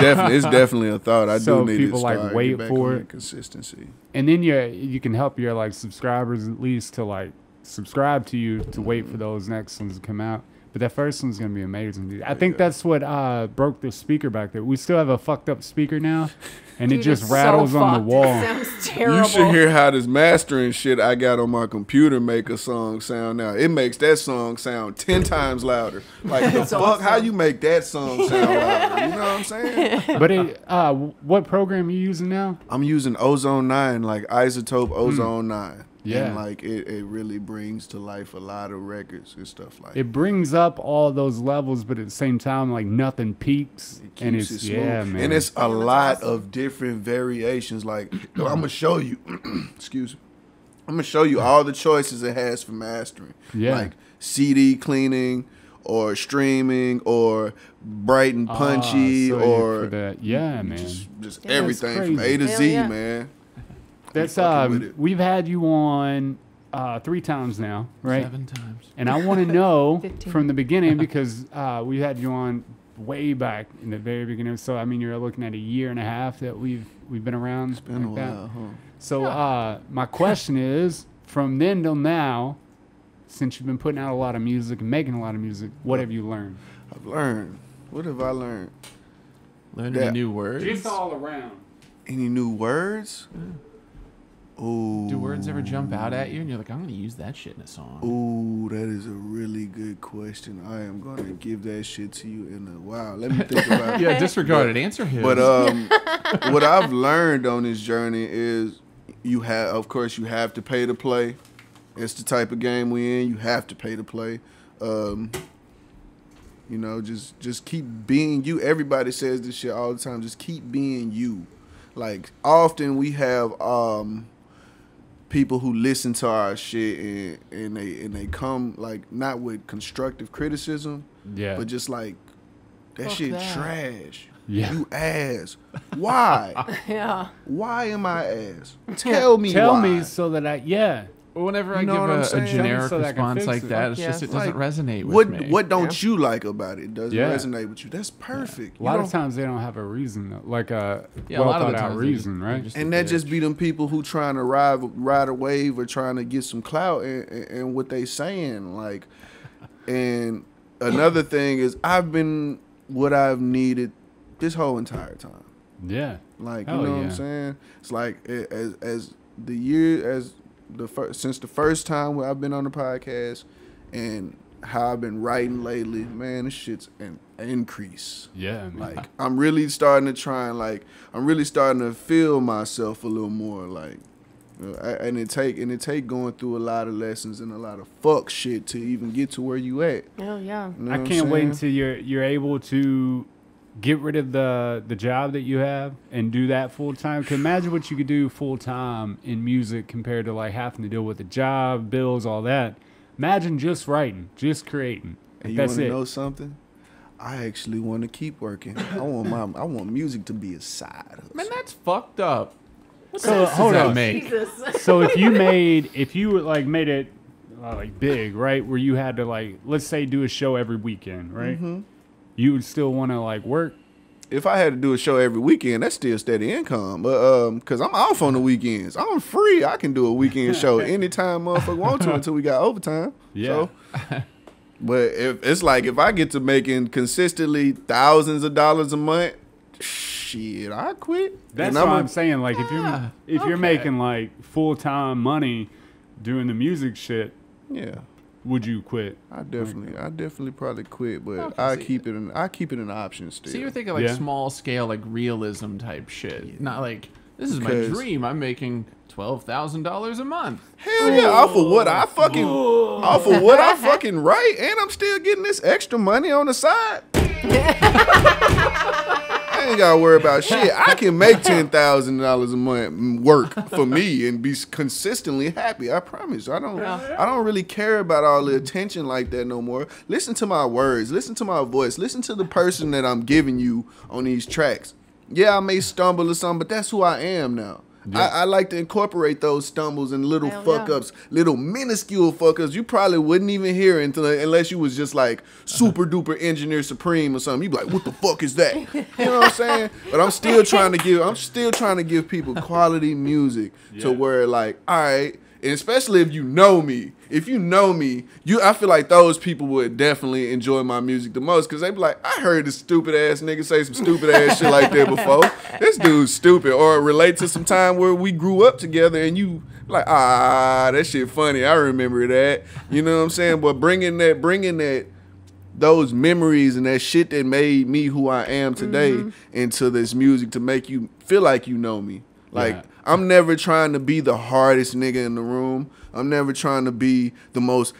definitely a thought. I So do need people, to like, start wait get back for on it. that consistency. And then you can help your like subscribers at least to like subscribe to you to wait for those next ones to come out. But that first one's gonna be amazing, dude. I think that's what broke the speaker back there. We still have a fucked up speaker now, and Dude, it just it's rattles so on the fucked. wall. It sounds terrible. You should hear how this mastering shit I got on my computer make a song sound now. It makes that song sound 10 times louder. Like the fuck, how you make that song sound louder? You know what I'm saying? But what program are you using now? I'm using Ozone 9, like Isotope Ozone 9. Yeah. And like it really brings to life a lot of records and stuff like that. It brings up all those levels, but at the same time, like nothing peaks, and Keeps it's it smooth. man. And it's a lot of different variations. Like I'm gonna show you, excuse me. I'm gonna show you all the choices it has for mastering. Yeah. Like CD cleaning, or streaming, or bright and punchy, so or for that. Yeah, man. just Yeah, everything that's from A to crazy. Z, Hell yeah. man. That's fucking with it. we've had you on 3 times now, right? 7 times. And I want to know 15. from the beginning because we had you on way back in the very beginning. So I mean, you're looking at a year and a half that we've been around. It's Been a while, huh? So my question is, from then till now, since you've been putting out a lot of music and making a lot of music, what have you learned? I've learned. What have I learned? Learning Yeah. new words. all around. Any new words? Ooh. Do words ever jump out at you and you're like, I'm going to use that shit in a song? Ooh, that is a really good question. I am gonna give that shit to you in a while. Let me think about it. Yeah, disregarded. Answer his. But what I've learned on this journey is you have to pay to play. It's the type of game we in. You have to pay to play. You know, just keep being you. Everybody says this shit all the time. Just keep being you. Like often we have people who listen to our shit and they come like not with constructive criticism, Yeah. but just like that Fuck shit that. trash. Yeah. You ass. Why? Yeah. Why am I ass? Tell me Tell why. me so that Well, whenever I You know give what I'm a saying? generic So that I can response fix like it. that, it's Yeah. just it doesn't resonate with what me. what don't you like about it? It doesn't Yeah. resonate with you. That's perfect. A lot of times they don't have a reason, though. Like a Yeah, a lot of well the thought out times reason, they're right? just And a that bitch. just be them people who trying to ride a wave or trying to get some clout and what they saying. Like, and another thing is I've been what I've needed this whole entire time. Yeah. Like, Hell you know what yeah. I'm saying? It's like as the year as since the first time where I've been on the podcast, and how I've been writing lately, man, this shit's an increase. Yeah, man. Like I'm really starting to feel myself a little more, like, and it take going through a lot of lessons and a lot of fuck shit to even get to where you at. Oh yeah. You know I what can't I'm wait saying? until you're able to get rid of the job that you have and do that full time. Cause imagine what you could do full time in music compared to like having to deal with the job, bills, all that. Imagine just writing, just creating. And you That's want to it. know something? I actually want to keep working. I want music to be a side hustle. Man, that's fucked up. What So, sense hold does that on. make? Jesus. So if you like made it like big, right? Where you had to like, let's say do a show every weekend, right? Mm-hmm. You would still want to like work. If I had to do a show every weekend, that's still steady income. But cause I'm off on the weekends, I'm free. I can do a weekend show anytime motherfucker want to until we got overtime. Yeah. So, but if I get to making consistently thousands of dollars a month, shit, I quit. That's And what I'm saying. Like if you're okay. making like full time money doing the music shit, yeah. would you quit? I definitely probably quit, but Okay, I see. keep it an option still. So you're thinking like Yeah. small scale, like realism type shit, not like this is my 'Cause- dream. I'm making $12,000 a month. Hell yeah, off of what I fucking write, and I'm still getting this extra money on the side. I ain't gotta worry about shit. I can make $10,000 a month work for me and be consistently happy. I promise. I don't really care about all the attention like that no more. Listen to my words. Listen to my voice. Listen to the person that I'm giving you on these tracks. Yeah, I may stumble or something, but that's who I am now. I like to incorporate those stumbles and little Hell fuck yeah. ups, little minuscule fuck ups. You probably wouldn't even hear unless you was just like super duper engineer supreme or something. You'd be like, what the fuck is that? You know what I'm saying? But I'm still trying to give people quality music to where like, all right, and especially if you know me. If you know me, I feel like those people would definitely enjoy my music the most because they be like, I heard this stupid ass nigga say some stupid ass shit like that before. This dude's stupid. Or relate to some time where we grew up together and you like, that shit funny. I remember that. You know what I'm saying? But bringing that those memories and that shit that made me who I am today into this music to make you feel like you know me. Like, Yeah. I'm never trying to be the hardest nigga in the room. I'm never trying to be the most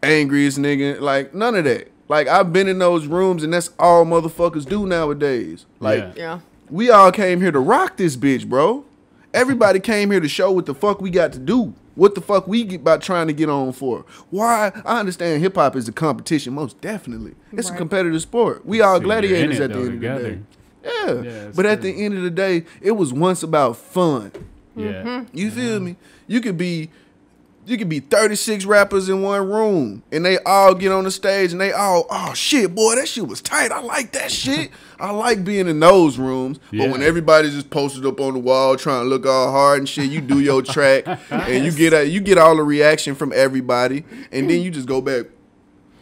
angriest nigga. Like, none of that. Like, I've been in those rooms, and that's all motherfuckers do nowadays. Like, Yeah. Yeah. we all came here to rock this bitch, bro. Everybody came here to show what the fuck we got to do. What the fuck we about trying to get on for. Why? I understand hip-hop is a competition, most definitely. It's a Right. competitive sport. We all So you're in gladiators it, at the though, end together. of the day. Yeah, Yeah. it's But at true. the end of the day, it was once about fun. Yeah. You feel me? You could be 36 rappers in one room and they all get on the stage and they all, oh shit, boy, that shit was tight. I like that shit. I like being in those rooms. Yeah. But when everybody's just posted up on the wall trying to look all hard and shit, you do your track and you get all the reaction from everybody and then you just go back.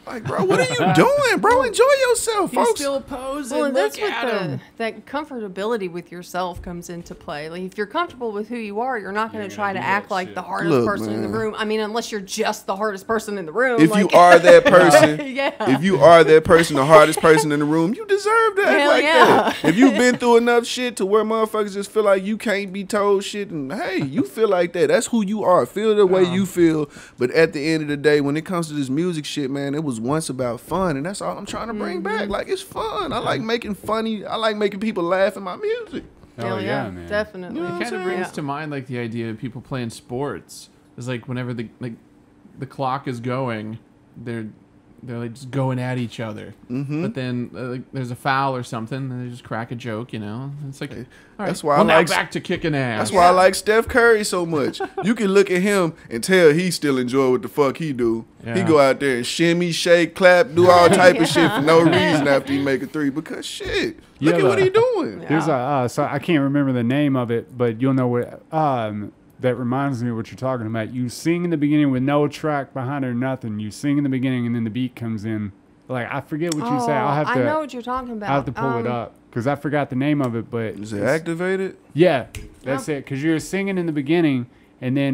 Like, bro, what are you doing, bro? Enjoy yourself, He's folks. still posing. Well, and Look that's what at him. that comfortability with yourself comes into play. Like if you're comfortable with who you are, you're not going You're to gonna try to do act that like shit. the hardest Look, person in the man. room. I mean, unless you're just the hardest person in the room. If like, you are that person, Yeah. if you are that person, the hardest person in the room, you deserve to act Hell like yeah. that. If you've been through enough shit to where motherfuckers just feel like you can't be told shit, and hey, you feel like that. That's who you are. Feel the way you feel. But at the end of the day, when it comes to this music shit, man, it was once about fun, and that's all I'm trying to bring back. Like, it's fun. I like making people laugh in my music. Hell yeah, man. Definitely. You know It kind of brings Yeah. to mind like the idea of people playing sports. It's like whenever the clock is going, they're like just going at each other. Mm-hmm. But then like, there's a foul or something, and they just crack a joke, you know. And it's like, all right, That's why I well, now like- back to kicking ass. That's why I like Steph Curry so much. You can look at him and tell he still enjoy what the fuck he do. He Yeah. go out there and shimmy, shake, clap, do all type of shit for no reason after he make a three. Because shit, look Yeah, at what but- he doing. Yeah. There's so I can't remember the name of it, but you'll know what. That reminds me of what you're talking about. You sing in the beginning with no track behind it or nothing. You sing in the beginning and then the beat comes in. Like I forget what you say. I'll have to. I know what you're talking about. I'll have to pull it up because I forgot the name of it. But Is it activated? yeah, that's it. Because you're singing in the beginning and then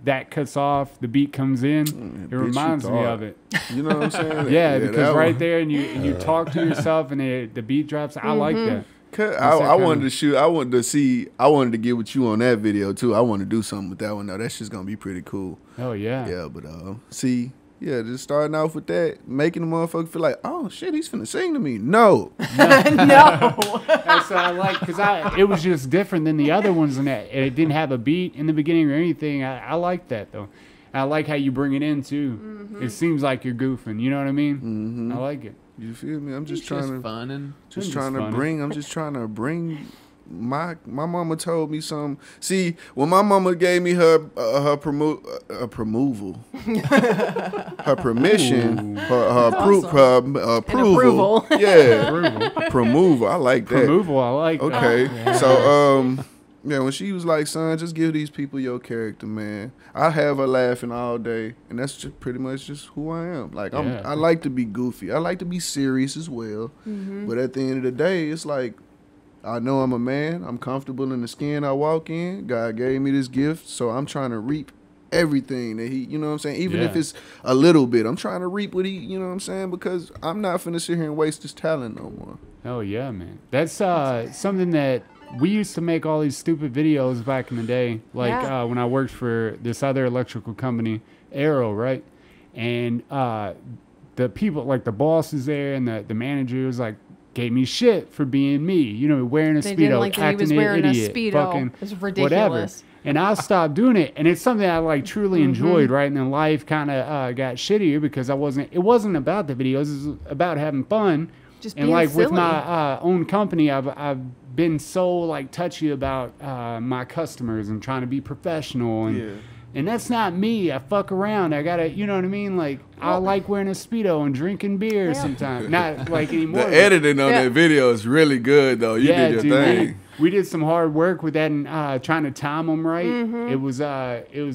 that cuts off, the beat comes in. It reminds me of it. You know what I'm saying? Yeah, because right there, and you talk to yourself, and the beat drops. I like that. I wanted to shoot. I wanted to see. I wanted to get with you on that video too. I want to do something with that one. Now that's just gonna be pretty cool. Oh yeah. Yeah, but see, yeah, just starting off with that, making the motherfucker feel like, oh shit, he's finna sing to me. No. No. That's what I like, because it was just different than the other ones, and it didn't have a beat in the beginning or anything. I like that though. I like how you bring it in too. It seems like you're goofing. You know what I mean? I like it. You feel me? I'm just It's trying just to fun and just trying to bring. I'm just trying to bring. My mama told me something. See, when my mama gave me her permission, her approval. Yeah, promoval. I like that. Removal, I like that. Okay, Yeah. so yeah, when she was like, son, just give these people your character, man. I have her laughing all day, and that's just pretty much just who I am. Like I like to be goofy. I like to be serious as well. But at the end of the day, it's like, I know I'm a man. I'm comfortable in the skin I walk in. God gave me this gift, so I'm trying to reap everything that he, you know what I'm saying? Even if it's a little bit, I'm trying to reap what he, you know what I'm saying? Because I'm not finna sit here and waste his talent no more. Oh yeah, man. That's something that we used to make all these stupid videos back in the day. Like when I worked for this other electrical company, Arrow, right? And the people, like the bosses there and the managers, like, gave me shit for being me, you know, wearing a Speedo, acting an idiot, fucking it's ridiculous. Whatever. And I stopped doing it, and it's something I like truly enjoyed, right? And then life kind of got shittier because it wasn't about the videos, it was about having fun. Just and being like silly. with my own company, I've been so like touchy about my customers and trying to be professional and that's not me. I fuck around. I gotta, you know what I mean? Like, I like wearing a Speedo and drinking beer sometimes. Not like anymore. The editing on that video is really good, though. You did your thing. We did some hard work with that and trying to time them right. It was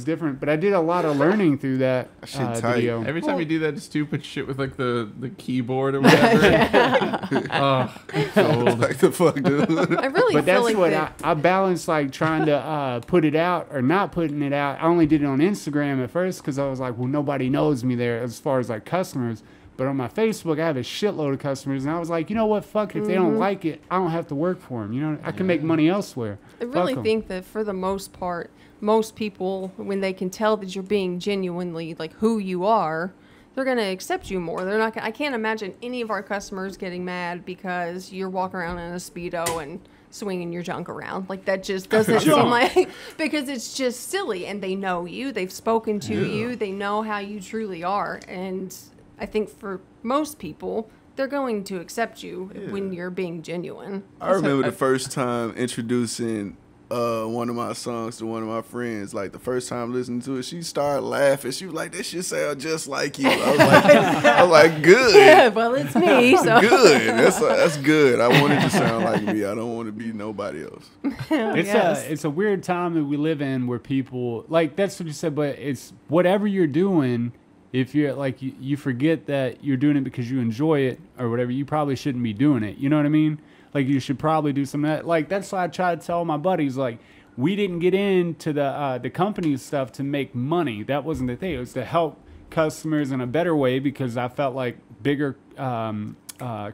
different, but I did a lot of learning through that video. every time you do that stupid shit with like the keyboard or whatever. Like the fuck, dude. I really But feel that's like what I balanced, like trying to put it out or not putting it out. I only did it on Instagram at first because I was like, well, nobody knows me there as far as like customers. But on my Facebook, I have a shitload of customers, and I was like, you know what? Fuck, if they don't like it, I don't have to work for them. You know, I can make money elsewhere. I really think that for the most part, most people, when they can tell that you're being genuinely like who you are, they're gonna accept you more. They're not. I can't imagine any of our customers getting mad because you're walking around in a Speedo and swinging your junk around. Like, that just doesn't seem like, because it's just silly, and they know you, they've spoken to you, they know how you truly are, and I think for most people, they're going to accept you when you're being genuine. I remember the first time introducing one of my songs to one of my friends. Like, the first time listening to it, she started laughing. She was like, "This shit sound just like you." I was like, good. Yeah, well, it's me. So. Good. That's good. I want it to sound like me. I don't want to be nobody else. It's a weird time that we live in where people, like, that's what you said, but it's whatever you're doing. If you're like, you forget that you're doing it because you enjoy it or whatever, you probably shouldn't be doing it. You know what I mean? Like, you should probably do some of that. Like, that's why I try to tell my buddies, like, we didn't get into the company stuff to make money. That wasn't the thing. It was to help customers in a better way because I felt like bigger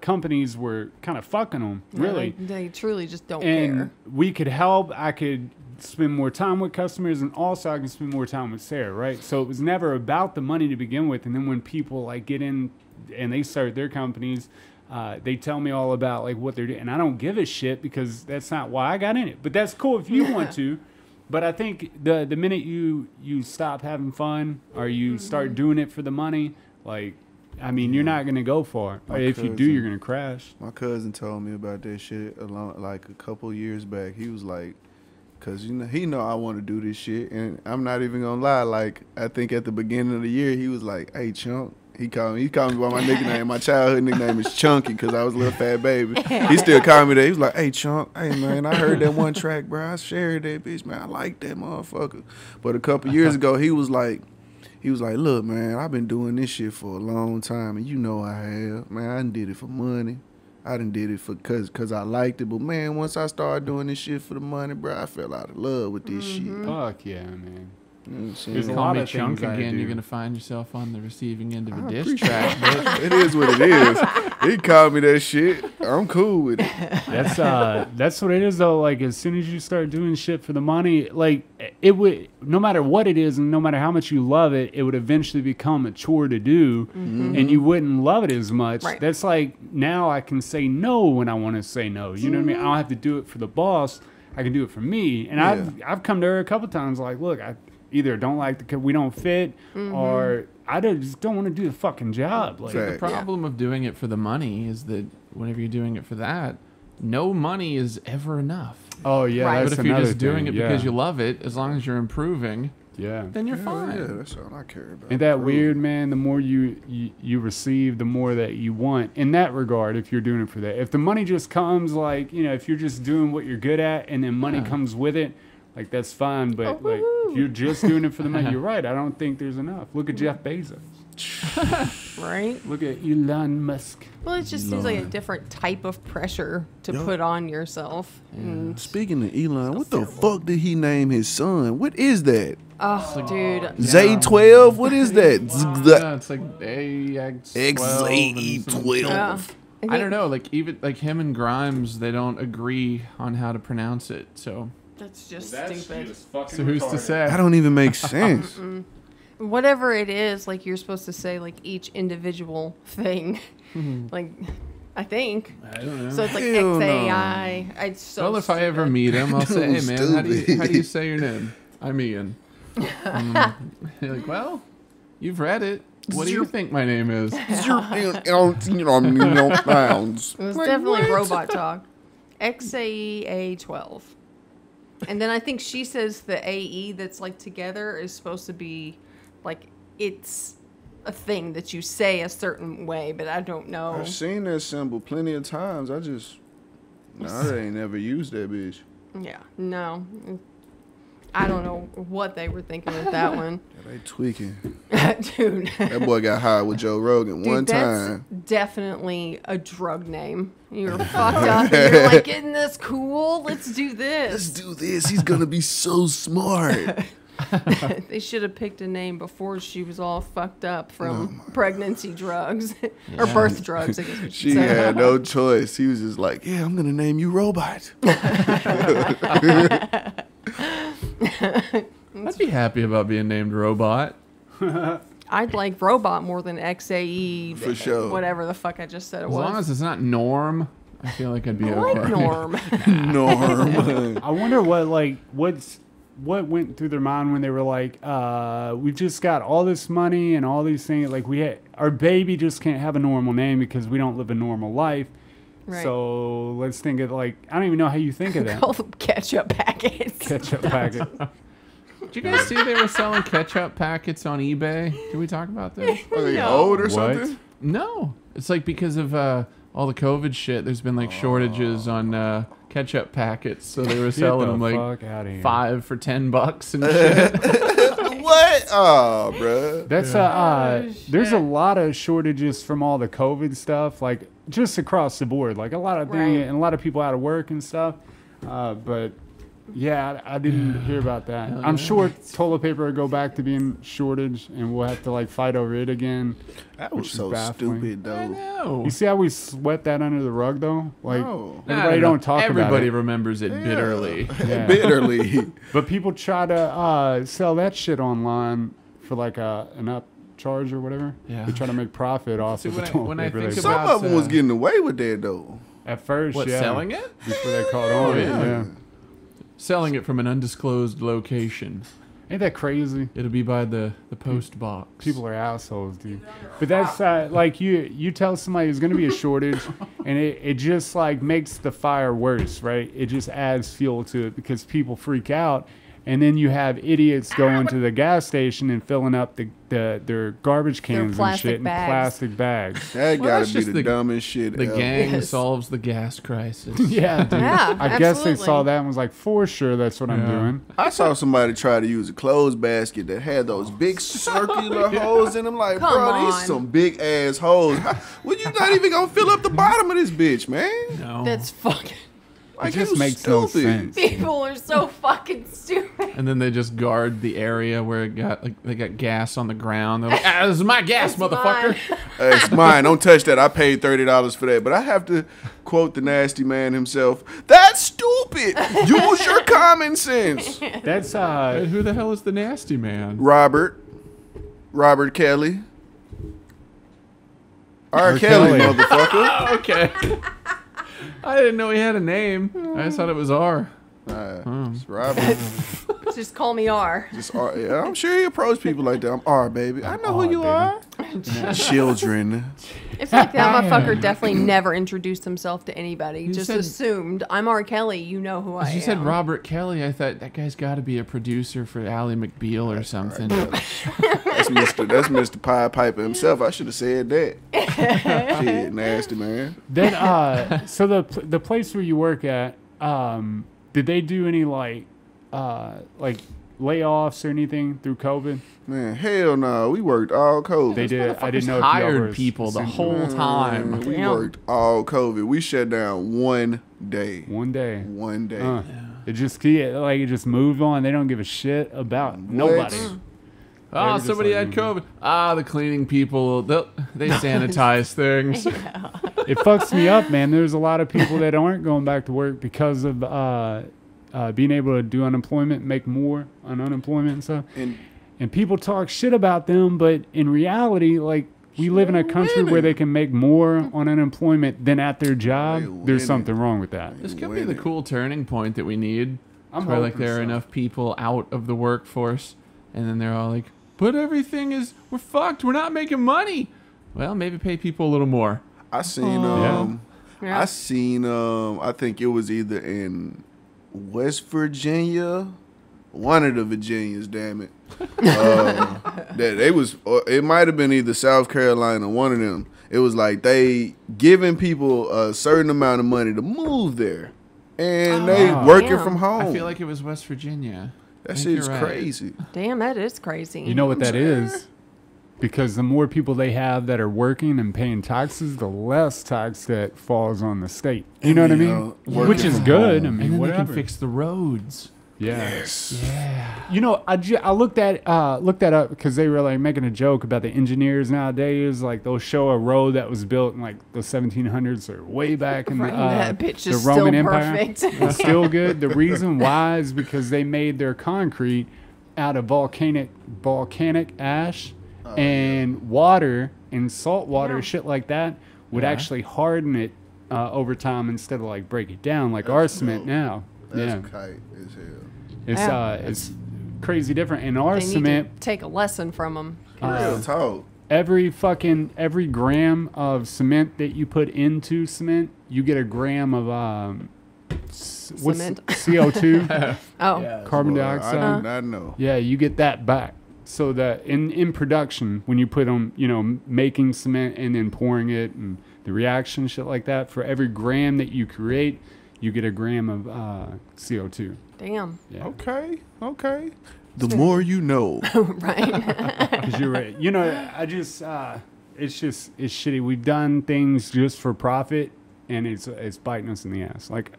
companies were kind of fucking them, really. They truly just don't and care. We could help. I could spend more time with customers, and also I can spend more time with Sarah, right? So it was never about the money to begin with. And then when people like get in and they start their companies, they tell me all about like what they're doing, and I don't give a shit because that's not why I got in it. But that's cool if you want to. But I think the minute you stop having fun or you start doing it for the money, like, I mean, you're not gonna go far. If you do, you're gonna crash. My cousin told me about that shit like a couple years back. He was like, cause he know I want to do this shit, and I'm not even gonna lie. Like, I think at the beginning of the year, he was like, "Hey, Chunk." He called me by my nickname. My childhood nickname is Chunky because I was a little fat baby. He still called me that. He was like, "Hey, Chunk, hey, man, I heard that one track, bro. I shared that bitch, man. I like that motherfucker." But a couple years ago, he was like, "Look, man, I've been doing this shit for a long time, and you know I have. Man, I done did it for money. I done did it cause I liked it. But man, once I started doing this shit for the money, bro, I fell out of love with this shit. Fuck yeah, man. There's a lot of chunk again. You're gonna find yourself on the receiving end of a diss track. It is what it is. He called me that shit. I'm cool with it. That's what it is though. Like as soon as you start doing shit for the money, like it would, no matter what it is and no matter how much you love it, it would eventually become a chore to do, and you wouldn't love it as much. Right. That's like now I can say no when I want to say no. You know what I mean? I don't have to do it for the boss. I can do it for me. And I've come to her a couple times like, look, I either don't like we don't fit, or I just don't want to do the fucking job. Like The problem of doing it for the money is that whenever you're doing it for that, no money is ever enough. Oh yeah, Right. that's But if you're another just doing thing. it because you love it, as long as you're improving, yeah. then you're fine. Yeah, that's all I care about. Ain't that weird, man? The more you receive, the more that you want. In that regard, if you're doing it for that. If the money just comes, like, you know, if you're just doing what you're good at and then money comes with it, like, that's fine. But, like, if you're just doing it for the money, you're right. I don't think there's enough. Look at Jeff Bezos. Right? Look at Elon Musk. Well, it just seems like a different type of pressure to put on yourself. Speaking of Elon, what the fuck did he name his son? What is that? Oh, dude. Z12? What is that? Yeah, it's like XZ12. Yeah. I don't know. Like even like him and Grimes, they don't agree on how to pronounce it. So That's just stupid. so who's to say? That don't even make sense. Whatever it is, like you're supposed to say like each individual thing. Like I think. I don't know. So it's like Hell no. XAI. It's so Well, if I ever stupid. meet him, I'll say, "Hey, man, how do Stupid. you say your name?" I'm Ian. You're like, well, you've read it. What do you think my name is? It was definitely robot talk. XAE 12. And then I think she says the AE that's like together is supposed to be like it's a thing that you say a certain way, but I don't know. I've seen that symbol plenty of times. I ain't never used that bitch. Yeah, no. I don't know what they were thinking with that one. Yeah, they tweaking. Dude. That boy got high with Joe Rogan one time. That's definitely a drug name. You're fucked up and you're like, isn't this cool? Let's do Let's this. do this. He's gonna be so smart. They should have picked a name before she was all fucked up from pregnancy drugs or birth drugs, I guess we should She say. had no choice. He was just like, yeah, I'm gonna name you Robot. I'd be happy about being named Robot. I'd like Robot more than XAE. For sure. Whatever the fuck I just said it As was. long as it's not Norm, I feel like I'd be I okay. like Norm. Norm. I wonder what went through their mind when they were like, we've just got all this money and all these things. Like our baby just can't have a normal name because we don't live a normal life. Right. So let's think of like, I don't even know how you think of that. Call them ketchup packets. Ketchup packet. Did you guys see they were selling ketchup packets on eBay? Did we talk about this? Are they No. old or What? something? No. It's like because of all the COVID shit, there's been like shortages on ketchup packets. So they were selling them like fuck out of here. 5 for $10 and shit. What? Oh, bruh. That's there's a lot of shortages from all the COVID stuff, like just across the board, like a lot of things, Right. and a lot of people out of work and stuff. But yeah, I didn't hear about that. Hell I'm yeah. sure toilet paper will go back to being shortage, and we'll have to like fight over it again. That Which was is so baffling. stupid, I though. know. You see how we swept that under the rug, though? Like No. everybody don't talk Everybody about remembers it bitterly. it. Yeah. Bitterly. But people try to sell that shit online for like an upcharge or whatever. Yeah. They try to make profit off See, of the when I- toilet when I paper think they Some about, of them was uh, getting away with that, though. at first, What, yeah. selling it? Before they caught on. yeah. Yeah. Selling it from an undisclosed location. Ain't that crazy? It'll be by the post box. People are assholes, dude. But that's like you tell somebody there's going to be a shortage, and it just like makes the fire worse, right? It just adds fuel to it because people freak out, And then you have idiots going to the gas station and filling up their garbage cans and shit in plastic bags. That Well, gotta be that's the just dumbest shit The ever. gang solves the gas crisis. Yeah, dude. Yeah, I guess they absolutely. saw that and was like, for sure, that's what I'm doing. I saw somebody try to use a clothes basket that had those big circular holes in them. Like, Come bro, these on. some big ass holes. Well, you not even gonna fill up the bottom of this bitch, man. No. That's fucking. Like, It just you makes no stupid. sense. People are so fucking stupid. And then they just guard the area where it got like they got gas on the ground. They're like, this is my gas, That's motherfucker. mine. Hey, it's mine. Don't touch that. I paid $30 for that. But I have to quote the nasty man himself. That's stupid. Use your common sense. That's Hey, who the hell is the nasty man? Robert Kelly. R. Kelly, Kelly. motherfucker. Okay. I didn't know he had a name. I just thought it was R. It's Robert. Just call me R. Just R. Yeah, I'm sure he approached people like that. I'm R, baby. I know who you are. Children. It's like that motherfucker definitely never introduced himself to anybody. You Just said- assumed, I'm R. Kelly, you know who I am. You said Robert Kelly. I thought that guy's got to be a producer for Ally McBeal or something. That's Mr. Pie Piper himself. I should have said that. Shit, nasty man. then so the place where you work at, did they do any like layoffs or anything through COVID? Man, hell no. We worked all COVID. They did. I didn't know if y'all Hired were people the essential. whole time. We Damn. worked all COVID. We shut down one day. One day. One day. It just it just moved on. They don't give a shit about nobody. They were just Somebody like, had COVID. The cleaning people, they sanitize things. It fucks me up, man. There's a lot of people that aren't going back to work because of being able to do unemployment, make more on unemployment and stuff. And people talk shit about them, but in reality, like, we live in a country where they can make more on unemployment than at their job. They There's winning. something wrong with that. This could be the cool turning point that we need. I'm where like hoping there are so. enough people out of the workforce, and then they're all like, "But we're fucked. We're not making money." Well, maybe pay people a little more. I seen Yeah. I think it was either in West Virginia, one of the Virginias, damn it. It might have been either South Carolina, one of them. It was like they giving people a certain amount of money to move there, and they working Damn. from home. I feel like it was West Virginia. I that think shit's you're right. crazy. Damn, that is crazy. You know what that is? Because the more people they have that are working and paying taxes, the less tax that falls on the state. You know what I mean? working Which is from good. home. I mean, And then whatever. they can fix the roads. Yeah. Yes. You know, I looked that up because they were like making a joke about the engineers nowadays. Like they'll show a road that was built in like the 1700s or way back in Right, that bitch the is Roman still Empire. perfect. It's still good. The reason why is because they made their concrete out of volcanic ash and water and salt water, Yeah. shit like that would Yeah. actually harden it over time instead of like break it down like our cement dope. now. That's kite as hell. It's crazy different. And our They need cement, to take a lesson from them. Real talk. every gram of cement that you put into cement, you get a gram of Cement. CO2, Oh, carbon Boy, dioxide. I did not know. Yeah, you get that back. So that in production, when you put on, making cement and then pouring it and the reaction, shit like that, for every gram that you create, you get a gram of CO2. damn. Yeah. Okay. The more you know. Right. Because you're right. It's shitty. We've done things just for profit, and it's biting us in the ass. Like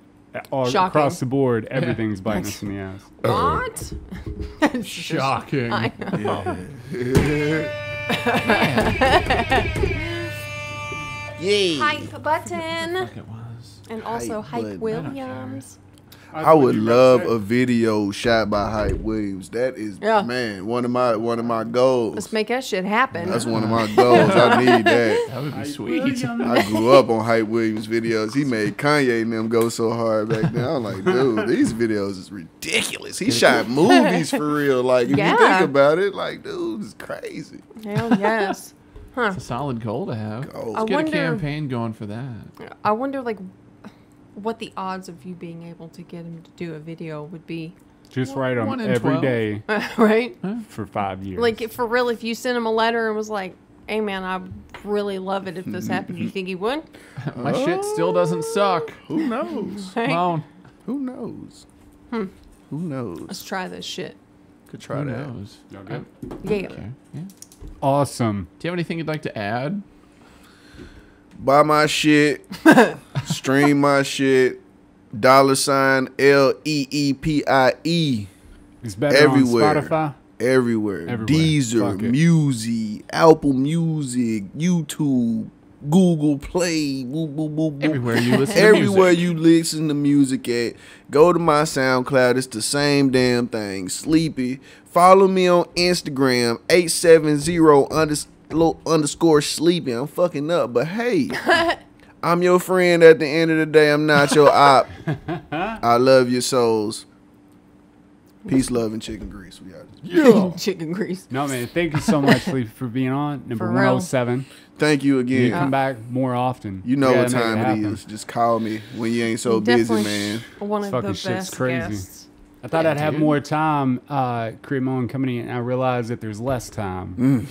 all Shocking. across the board, everything's biting us in the ass. What? Shocking. I know. Yay. Hype button. It was. And also Hype Hype button. Williams. I would love a video shot by Hype Williams. That is, Yeah. man, one of my goals. Let's make that shit happen. That's one of my goals. I need that. That would be sweet. I grew up on Hype Williams videos. He made Kanye and them go so hard back then. I'm like, dude, these videos is ridiculous. He shot movies for real. Like, if you Yeah. think about it, like, dude, it's crazy. Hell yes. Huh. It's a solid goal to have. Goals. I Let's get wonder- a campaign going for that. I wonder, like, what the odds of you being able to get him to do a video would be. Just write them 1 in every 12. day Right? for 5 years. Like, for real, if you sent him a letter and was like, hey, man, I really love it if this happened, do you think he would? My shit still doesn't suck. Who knows? Right? Come on. Who knows? Who knows? Let's try this shit. Could try Who that. knows? Y'all good? Yeah. Okay. Yeah. Awesome. Do you have anything you'd like to add? Buy my shit. Stream my shit. $LEEPIE. It's better Everywhere. on Spotify. Everywhere. Everywhere. Deezer, Fuck it. Music, Apple Music, YouTube, Google Play, boop, boop, boop, boop. Everywhere you listen to Everywhere music. you listen to music at. Go to my SoundCloud. It's the same damn thing. Sleepy. Follow me on Instagram, 870 _ sleepy. I'm fucking up, but hey, I'm your friend at the end of the day. I'm not your op. I love your souls. Peace, love, and chicken grease. We out. Chicken grease. No, man. Thank you so much, Sleepy, for being on. Number For real. 107. Thank you You again. come back more often. You know We what gotta make time it happen. is. Just call me when you ain't so busy, Definitely man. One of Fucking the shit's best crazy. guests. I thought Yeah, I'd have dude. more time create my own company, and I realized that there's less time.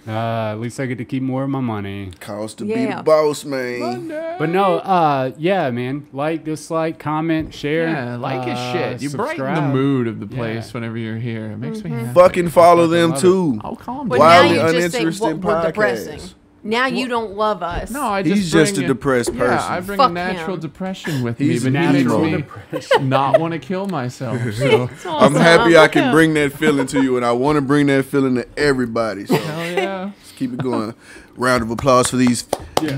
At least I get to keep more of my money. Cost to be Yeah. the boss, man. But no, yeah, man. Like, dislike, comment, share. Yeah, like his shit. You brighten the subscribe. mood of the place Yeah. whenever you're here. It makes me happy. Fucking follow them love it. too. I'll calm But down. now Wildly you just think Uninteresting we're depressing. podcast. Now you don't love us. No, I just He's just bring a depressed person. Yeah, I bring Fuck a natural him. depression with He's me, but he makes natural me not want to kill myself. So I'm happy I can bring that feeling to you, and I want to bring that feeling to everybody. So hell yeah. let's keep it going. Round of applause for these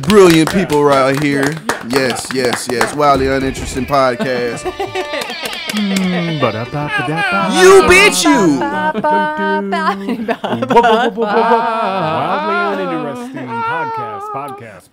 brilliant people right here. Yes, yes, yes. Wildly Uninteresting podcast. You bitch you. Wildly uninteresting podcast.